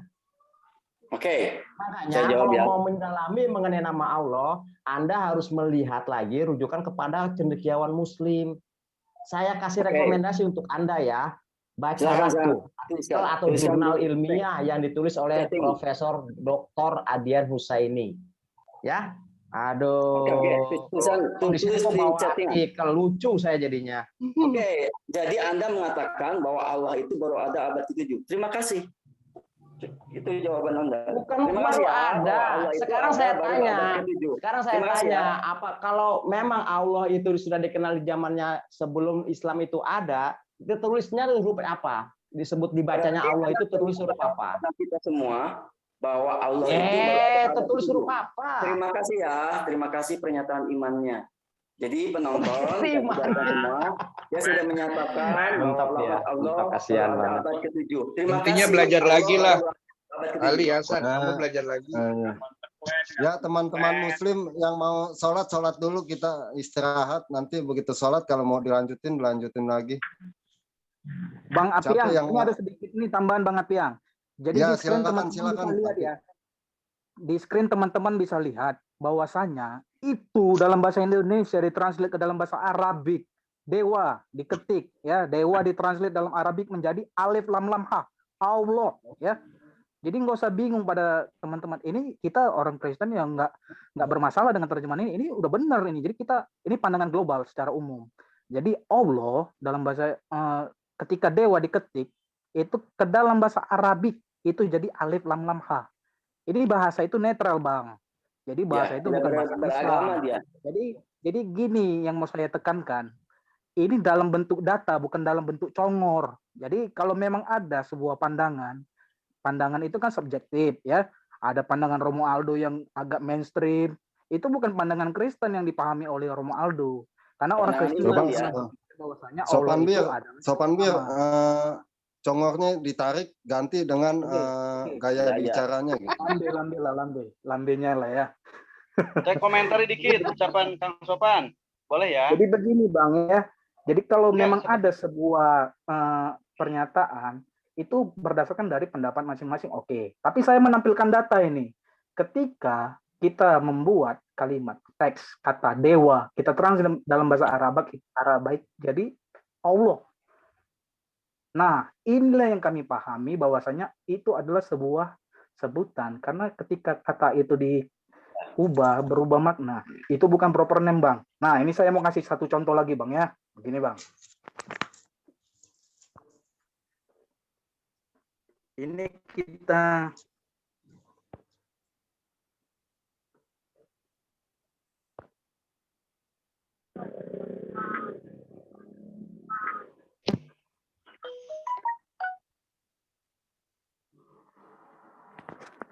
Oke, Makanya saya jawab kalau ya. mau mendalami mengenai nama Allah, Anda harus melihat lagi rujukan kepada cendekiawan Muslim. Saya kasih Oke. rekomendasi untuk Anda ya. Baca Silakan, satu silakan. artikel atau Tuliskan jurnal dulu. ilmiah yang ditulis oleh Setting. Profesor Dr. Adian Husaini. Ya. Aduh. Oke. Di sini Tulis kok di bawa settingan. artikel lucu saya jadinya. Oke, jadi Anda mengatakan bahwa Allah itu baru ada abad ke-7. Terima kasih. Itu jawaban Anda. Bukan Terima baru kasih ya, bahwa ada. Allah itu Sekarang ada saya baru tanya. abad ke-7. Sekarang saya Terima kasih tanya, ya. apa kalau memang Allah itu sudah dikenal di zamannya sebelum Islam itu ada, itu tulisnya huruf apa? Disebut dibacanya Berarti Allah Anda itu tertulis huruf apa? kita semua bahwa Allah itu baru ada abad tertulis ke-7. huruf apa? Terima kasih ya. Terima kasih pernyataan imannya. Jadi penonton dan saudara semua, dia sudah menyatakan Mantap bahwa ya, Allah mantap, kasihan baru ada banget. abad ke-7. Terima Intinya kasih. belajar Allah lagi lah. baru ada abad ke-7. Ali Hasan, kamu belajar lagi. Ya teman-teman Muslim yang mau sholat dulu, kita istirahat. Nanti begitu sholat kalau mau dilanjutin lagi. Bang Siapa Apiang, yang ini ada sedikit nih tambahan Bang Apiang. Jadi Ya, di screen silakan, teman-teman silakan, bisa lihat Pak. ya. Di screen teman-teman bisa lihat bahwasanya itu dalam bahasa Indonesia ditranslate ke dalam bahasa Arabik. Dewa diketik ya, dewa ditranslate dalam Arabik menjadi alif lam lam ha. Allah ya. Jadi nggak usah bingung pada teman-teman. Ini kita orang Kristen yang nggak bermasalah dengan terjemahan ini. Ini udah benar ini. Jadi ini pandangan global secara umum. Jadi Allah dalam bahasa ketika dewa diketik itu ke dalam bahasa Arabik itu jadi alif lam lam ha. Ini bahasa itu netral Bang. Jadi bahasa itu bukan bahasa Islam. Jadi gini yang mau saya tekankan. Ini dalam bentuk data bukan dalam bentuk congor. Jadi kalau memang ada sebuah pandangan itu kan subjektif ya. Ada pandangan Romo Aldo yang agak mainstream. Itu bukan pandangan Kristen yang dipahami oleh Romo Aldo. Karena orang Kristen bahwasanya Allah itu adalah Sopan Bir, congornya ditarik ganti dengan gaya bicaranya gitu. Lambenya lah ya. Saya komentari dikit ucapan Kang Sopan. Boleh ya? Jadi begini Bang ya. Jadi kalau memang ada sebuah pernyataan itu berdasarkan dari pendapat masing-masing, oke. Tapi saya menampilkan data ini. Ketika kita membuat kalimat teks kata dewa, kita translate dalam bahasa Arabik jadi Allah. Nah, inilah yang kami pahami bahwasanya itu adalah sebuah sebutan karena ketika kata itu berubah makna, itu bukan proper name Bang. Nah, ini saya mau kasih satu contoh lagi Bang ya. Begini Bang. Ini kita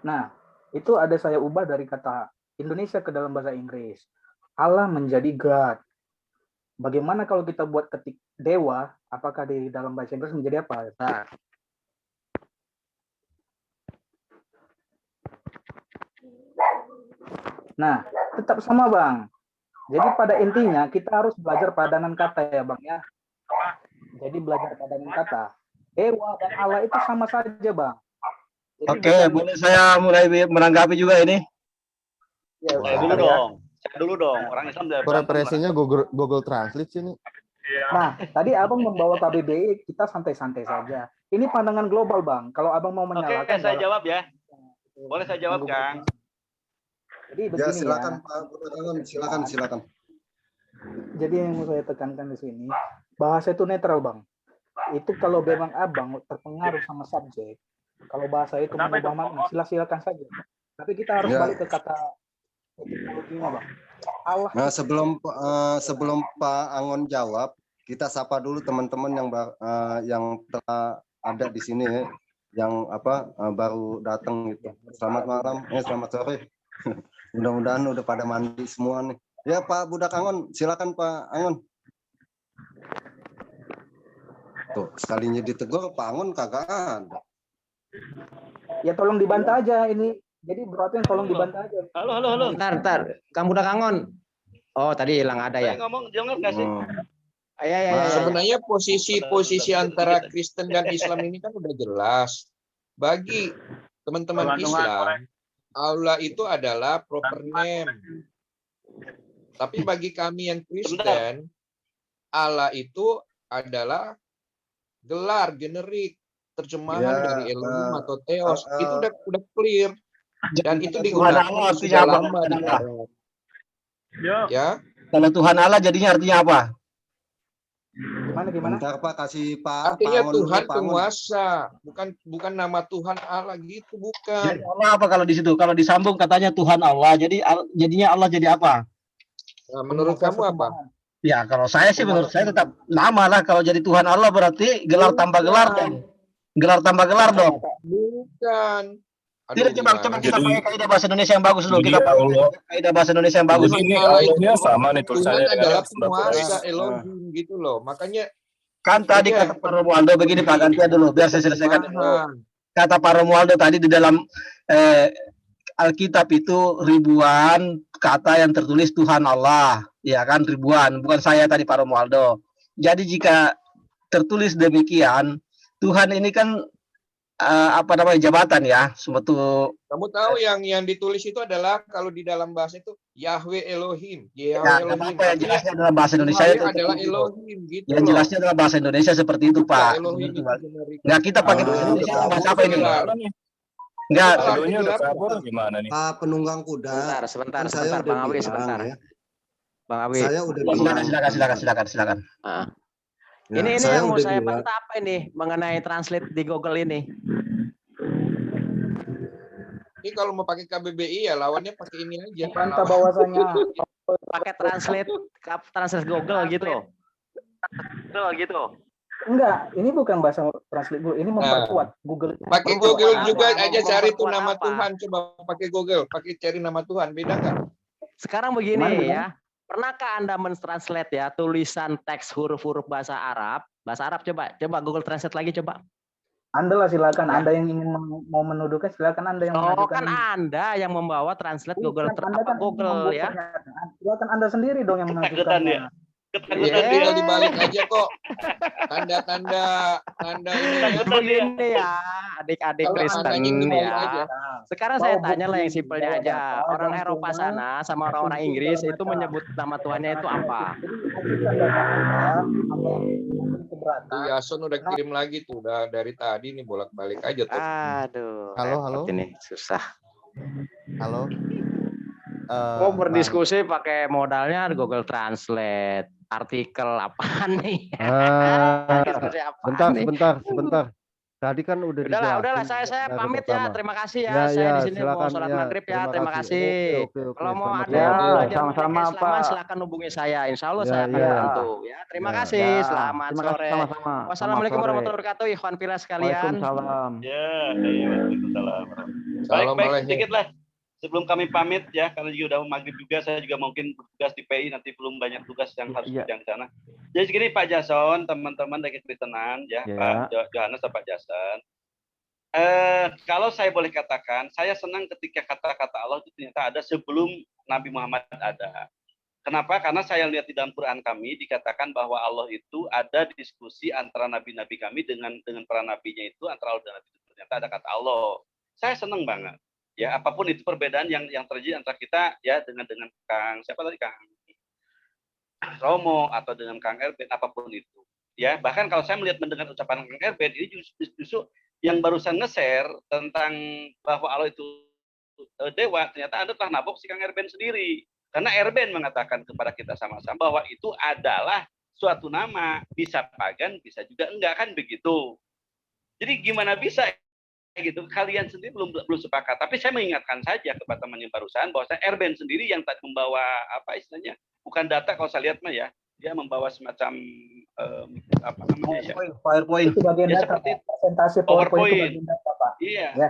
Nah, itu ada saya ubah dari kata Indonesia ke dalam bahasa Inggris. Allah menjadi God. Bagaimana kalau kita buat ketik dewa, apakah di dalam bahasa Inggris menjadi apa? Nah, tetap sama Bang. Jadi pada intinya kita harus belajar padanan kata ya Bang ya. Jadi belajar padanan kata. Dewa dan Allah itu sama saja Bang. Jadi Oke, boleh saya mulai menanggapi juga ini? Ya, Saya dulu dong. Orang Islam dari Preferensinya Google Translate sini. Nah, tadi Abang membawa KBBI, kita santai-santai saja. Ini pandangan global, Bang. Kalau Abang mau menyalahkan... Oke, saya jawab ya. Boleh saya jawab, Kang? Jadi begini ya, silakan Pak, silakan. Jadi yang mau saya tekankan di sini, bahasa itu netral, Bang. Itu kalau memang Abang terpengaruh sama subjek, kalau bahasa itu mengubah makna, silakan saja. Tapi kita harus balik ke kata etimologinya, Bang. Allah. Nah, sebelum Pak Angon jawab, kita sapa dulu teman-teman yang telah ada di sini ya, yang baru datang gitu. Selamat malam, selamat sore. Mudah-mudahan udah pada mandi semua nih. Ya Pak Budak Angon, silakan Pak Angon. Tuh, sekalinya ditegur Pak Angon kagak ada. Ya tolong dibantah aja ini. Jadi berarti yang tolong dibantah aja. Halo. Bentar. Kang Budak Angon. Oh, tadi hilang ada ya. Saya ngomong, jangan nggak sih? Sebenarnya posisi antara Kristen dan Islam ini kan udah jelas. Bagi teman-teman Islam, Allah itu adalah proper name. Tapi bagi kami yang Kristen, Allah itu adalah gelar generik, terjemahan dari Elohim atau Theos. Itu udah clear. Dan itu digunakan sudah lama di Arab. Ya. Kalau Tuhan Allah jadinya artinya apa? Gimana? Bentar Pak, kasih Pak. Artinya Pak Tuhan Pak penguasa, bukan nama Tuhan Allah gitu, bukan. Jadi Allah apa kalau di situ? Kalau disambung katanya Tuhan Allah, jadinya Allah jadi apa? Nah, menurut kamu apa? Ya kalau saya sih menurut saya tetap nama lah. Kalau jadi Tuhan Allah berarti gelar tambah gelar dong. Gelar tambah gelar dong. Bukan. Tidak, coba kita pakai kaidah bahasa Indonesia yang bagus dulu. Kita pakai kaidah bahasa Indonesia yang bagus. Jadi ini Allahnya sama nih tulisannya Tuhan adalah penguasa Elohim gitu loh. Makanya kan tadi kata Pak Romualdo begini Pak, gantian dulu biar saya selesaikan dulu. Kata Pak Romualdo tadi di dalam Alkitab itu ribuan kata yang tertulis Tuhan Allah, ya kan, ribuan. Bukan saya tadi Pak Romualdo. Jadi jika tertulis demikian, Tuhan ini kan apa namanya, jabatan ya, suatu. Kamu tahu yang ditulis itu adalah kalau di dalam bahasa itu Yahweh Elohim. Ya, Elohim. Yang jelasnya dalam bahasa Indonesia itu adalah Elohim gitu. Yang jelasnya dalam bahasa Indonesia seperti itu, Pak. Nggak kita pakai bahasa Indonesia bahasa apa ini? Enggak. Gimana nih? Pak penunggang kuda. Sebentar, Bang Awi, sebentar. Ya. Bang Awi. Saya udah bilang. Silakan. Ini yang mau saya bantah apa ini mengenai translate di Google ini? Ini kalau mau pakai KBBI ya lawannya pakai ini aja. Bantah bahwasanya pakai translate Google gitu. Enggak, ini bukan bahasa translate Google, ini memperkuat Google. Pakai Google juga aja cari tuh nama Tuhan, coba pakai Google, pakai cari nama Tuhan, beda nggak? Sekarang begini ya. Pernahkah Anda mentranslate ya tulisan teks huruf-huruf bahasa Arab? Bahasa Arab coba Google Translate lagi coba. Anda lah silakan. Ya. Anda yang ingin mau menuduhkan silakan Anda yang mengajukan. Kan Anda yang membawa translate Google Google ya. Silakan Anda sendiri dong yang mengajukan. Ya. Tinggal dibalik aja kok. Tanda ini. Begini ya, adik-adik Kristen ya. Sekarang saya tanya lah yang simpelnya aja. Orang Eropa sana sama orang-orang Inggris itu menyebut nama Tuhannya itu apa? Yason udah kirim lagi tuh, udah dari tadi nih bolak-balik aja tuh. Aduh. Halo. Ini susah. Halo. Mau berdiskusi pakai modalnya Google Translate. Artikel apaan nih? Sebentar. Tadi kan udah Udahlah, saya pamit ya. Terima kasih ya. Saya di sini mau sholat maghrib ya. Terima kasih. Kalau mau ada sama-sama Pak, silakan hubungi saya. Insya Allah saya akan bantu. Ya, terima kasih. Selamat sore. Wassalamualaikum warahmatullahi wabarakatuh. Ikhwan fillah sekalian. Waalaikumsalam. Ya, waalaikumsalam. Baik, sedikit lah. Sebelum kami pamit ya, karena juga udah maghrib juga, saya juga mungkin bertugas di PI, nanti belum banyak tugas yang harus di sana. Jadi segini Pak Jason, teman-teman dari Kristenan ya, Pak Johannes dan Pak Jason. Kalau saya boleh katakan, saya senang ketika kata-kata Allah itu ternyata ada sebelum Nabi Muhammad ada. Kenapa? Karena saya lihat di dalam Quran kami dikatakan bahwa Allah itu ada diskusi antara nabi-nabi kami dengan para nabinya itu, antara Allah dan Nabi itu ternyata ada kata Allah. Saya senang banget. Ya, apapun itu perbedaan yang terjadi antara kita ya dengan Kang Romo atau dengan Kang Erben, apapun itu. Ya, bahkan kalau saya mendengar ucapan Kang Erben ini justru yang barusan nge-share tentang bahwa Allah itu dewa, ternyata Anda telah nabok si Kang Erben sendiri. Karena Erben mengatakan kepada kita sama-sama bahwa itu adalah suatu nama, bisa pagan, bisa juga enggak, kan begitu. Jadi gimana bisa gitu, kalian sendiri belum sepakat. Tapi saya mengingatkan saja kepada teman yang barusan bahwa Erben sendiri yang tadi membawa apa istilahnya, bukan data kalau saya lihat mah ya, dia membawa semacam apa namanya PowerPoint. Itu bagian ya, data, seperti presentasi PowerPoint itu bagian data, Pak. Iya. Ya.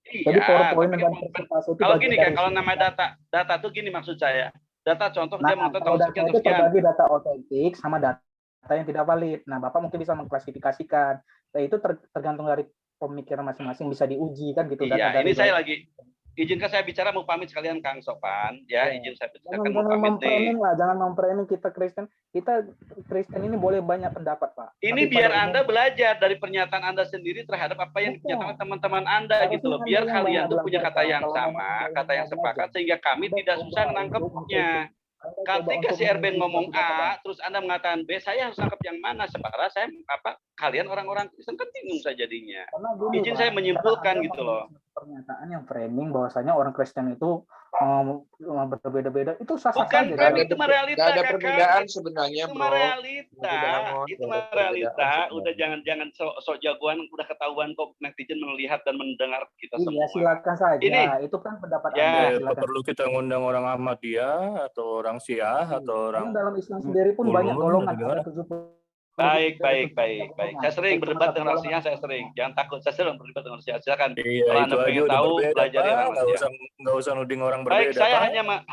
Jadi PowerPoint dan presentasi itu kalau gini kan, kalau nama data tuh gini maksud saya. Data contoh dia menonton tahun sekian itu terbagi data otentik sama data yang tidak valid. Nah, Bapak mungkin bisa mengklasifikasikan. Nah, itu tergantung dari pemikiran masing-masing, bisa diuji kan gitu. Iya, ini saya lagi Izinkan saya bicara, mau pamit sekalian Kang Sopan, ya, izin saya Jangan, bicara, mau pamit nih. jangan memframing kita Kristen. Kita Kristen ini boleh banyak pendapat, Pak. Ini Tapi biar pada Anda umumnya- belajar dari pernyataan Anda sendiri terhadap apa yang dinyatakan teman-teman Anda gitu loh. Biar kalian tuh punya kata yang sama, kata yang sepakat, sehingga kami tidak susah menangkapnya. Ketika si Erben ngomong A, terus Anda mengatakan B, saya harus nangkap yang mana? Sementara saya kalian orang-orang Kristen kan bingung saya jadinya. Izin saya menyimpulkan gitu loh. Pernyataan yang framing bahwasanya orang Kristen itu berbeda-beda itu sah-sah Bukan saja. framing, itu mah realita. Nggak ada Kakak. perbedaan sebenarnya, Itu bro. mah realita. Itu mah realita. sebenarnya. Udah jangan sok jagoan, udah ketahuan kok netizen melihat dan mendengar kita semua. Iya, silakan saja. Ini itu kan pendapat ya, Anda. Apa Silakan. perlu kita ngundang orang Ahmadiyah atau orang Syiah atau orang Karena dalam Islam sendiri pun banyak Ulun, golongan. gimana? Ada 70. baik. Saya sering berdebat dengan Rusia, saya sering. Jangan takut, saya sering berdebat dengan Rusia. Silakan. Iya, Kalau itu Anda aja pengen udah tahu, berbeda, belajar Pak. orang Rusia. Nggak usah nuding orang Baik, berbeda, saya Pak.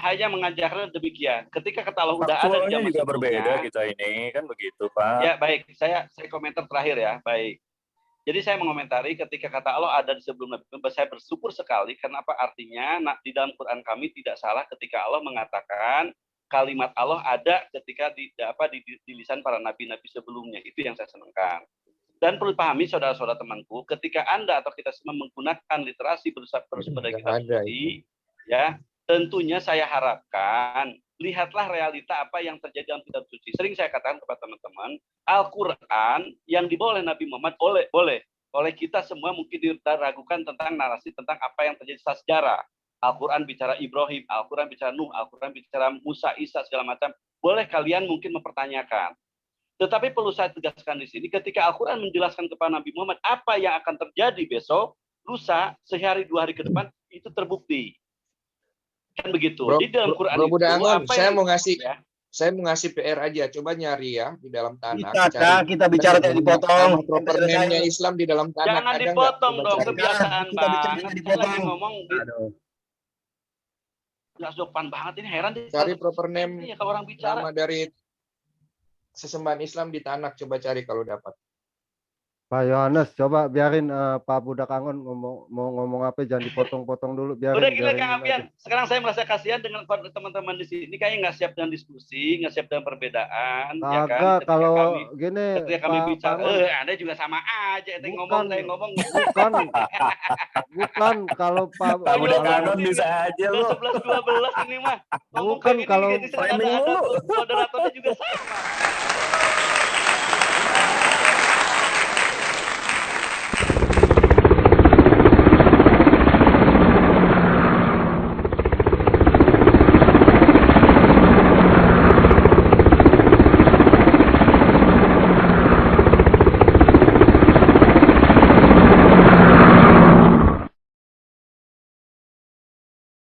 hanya mengajarkan demikian. Ketika kata Allah udah ada di Faktualnya zaman juga berbeda sebelumnya. kita ini, kan begitu, Pak. Ya, baik. Saya komentar terakhir ya. Baik. Jadi saya mengomentari ketika kata Allah ada di sebelum Nabi Muhammad, saya bersyukur sekali. Kenapa? Artinya di dalam Quran kami tidak salah ketika Allah mengatakan kalimat Allah ada ketika di lisan para nabi-nabi sebelumnya. Itu yang saya senangkan. Dan perlu pahami saudara-saudara temanku, ketika Anda atau kita semua menggunakan literasi bersumber dari kitab suci, ya, tentunya saya harapkan lihatlah realita apa yang terjadi dalam kitab suci. Sering saya katakan kepada teman-teman, Al-Qur'an yang dibawa oleh Nabi Muhammad oleh kita semua mungkin diragukan tentang narasi tentang apa yang terjadi secara sejarah. Al-Quran bicara Ibrahim, Al-Quran bicara Nuh, Al-Quran bicara Musa, Isa, segala macam. Boleh kalian mungkin mempertanyakan. Tetapi perlu saya tegaskan di sini, ketika Al-Quran menjelaskan kepada Nabi Muhammad apa yang akan terjadi besok, lusa, sehari, 2 hari ke depan, itu terbukti. Kan begitu. Di dalam Quran Bro itu, Budangon, apa saya yang mau ngasih PR aja. Coba nyari ya di dalam tanah. Kita bicara tidak dipotong. Propernya Islam di dalam tanah. Jangan Ada dipotong nggak? dong, Coba cari. kebiasaan Kita bicara banget. tidak Saya dipotong. lagi ngomong, nggak sopan banget ini, heran deh. Cari proper name Ya, kalau orang bicara. nama dari sesembahan Islam di tanah. Coba cari kalau dapat. Pak Yohanes, coba biarin Pak Budak Angon mau ngomong apa, jangan dipotong-potong dulu. Biarin, Udah gila biarin Kang aja. Apian. Sekarang saya merasa kasihan dengan teman-teman di sini kayaknya nggak siap dengan diskusi, nggak siap dengan perbedaan, ya kan? Kagak, kalau gini, Ketika kami Pak bicara, Angon, Anda juga sama aja. Ente Bukan. ngomong. bukan kalau Pak Pak Budak Yohanes- Angon bisa aja lu. 11-12 ini mah. Ngomong Bukan kayak gini kalau jadi ada moderatornya juga sama.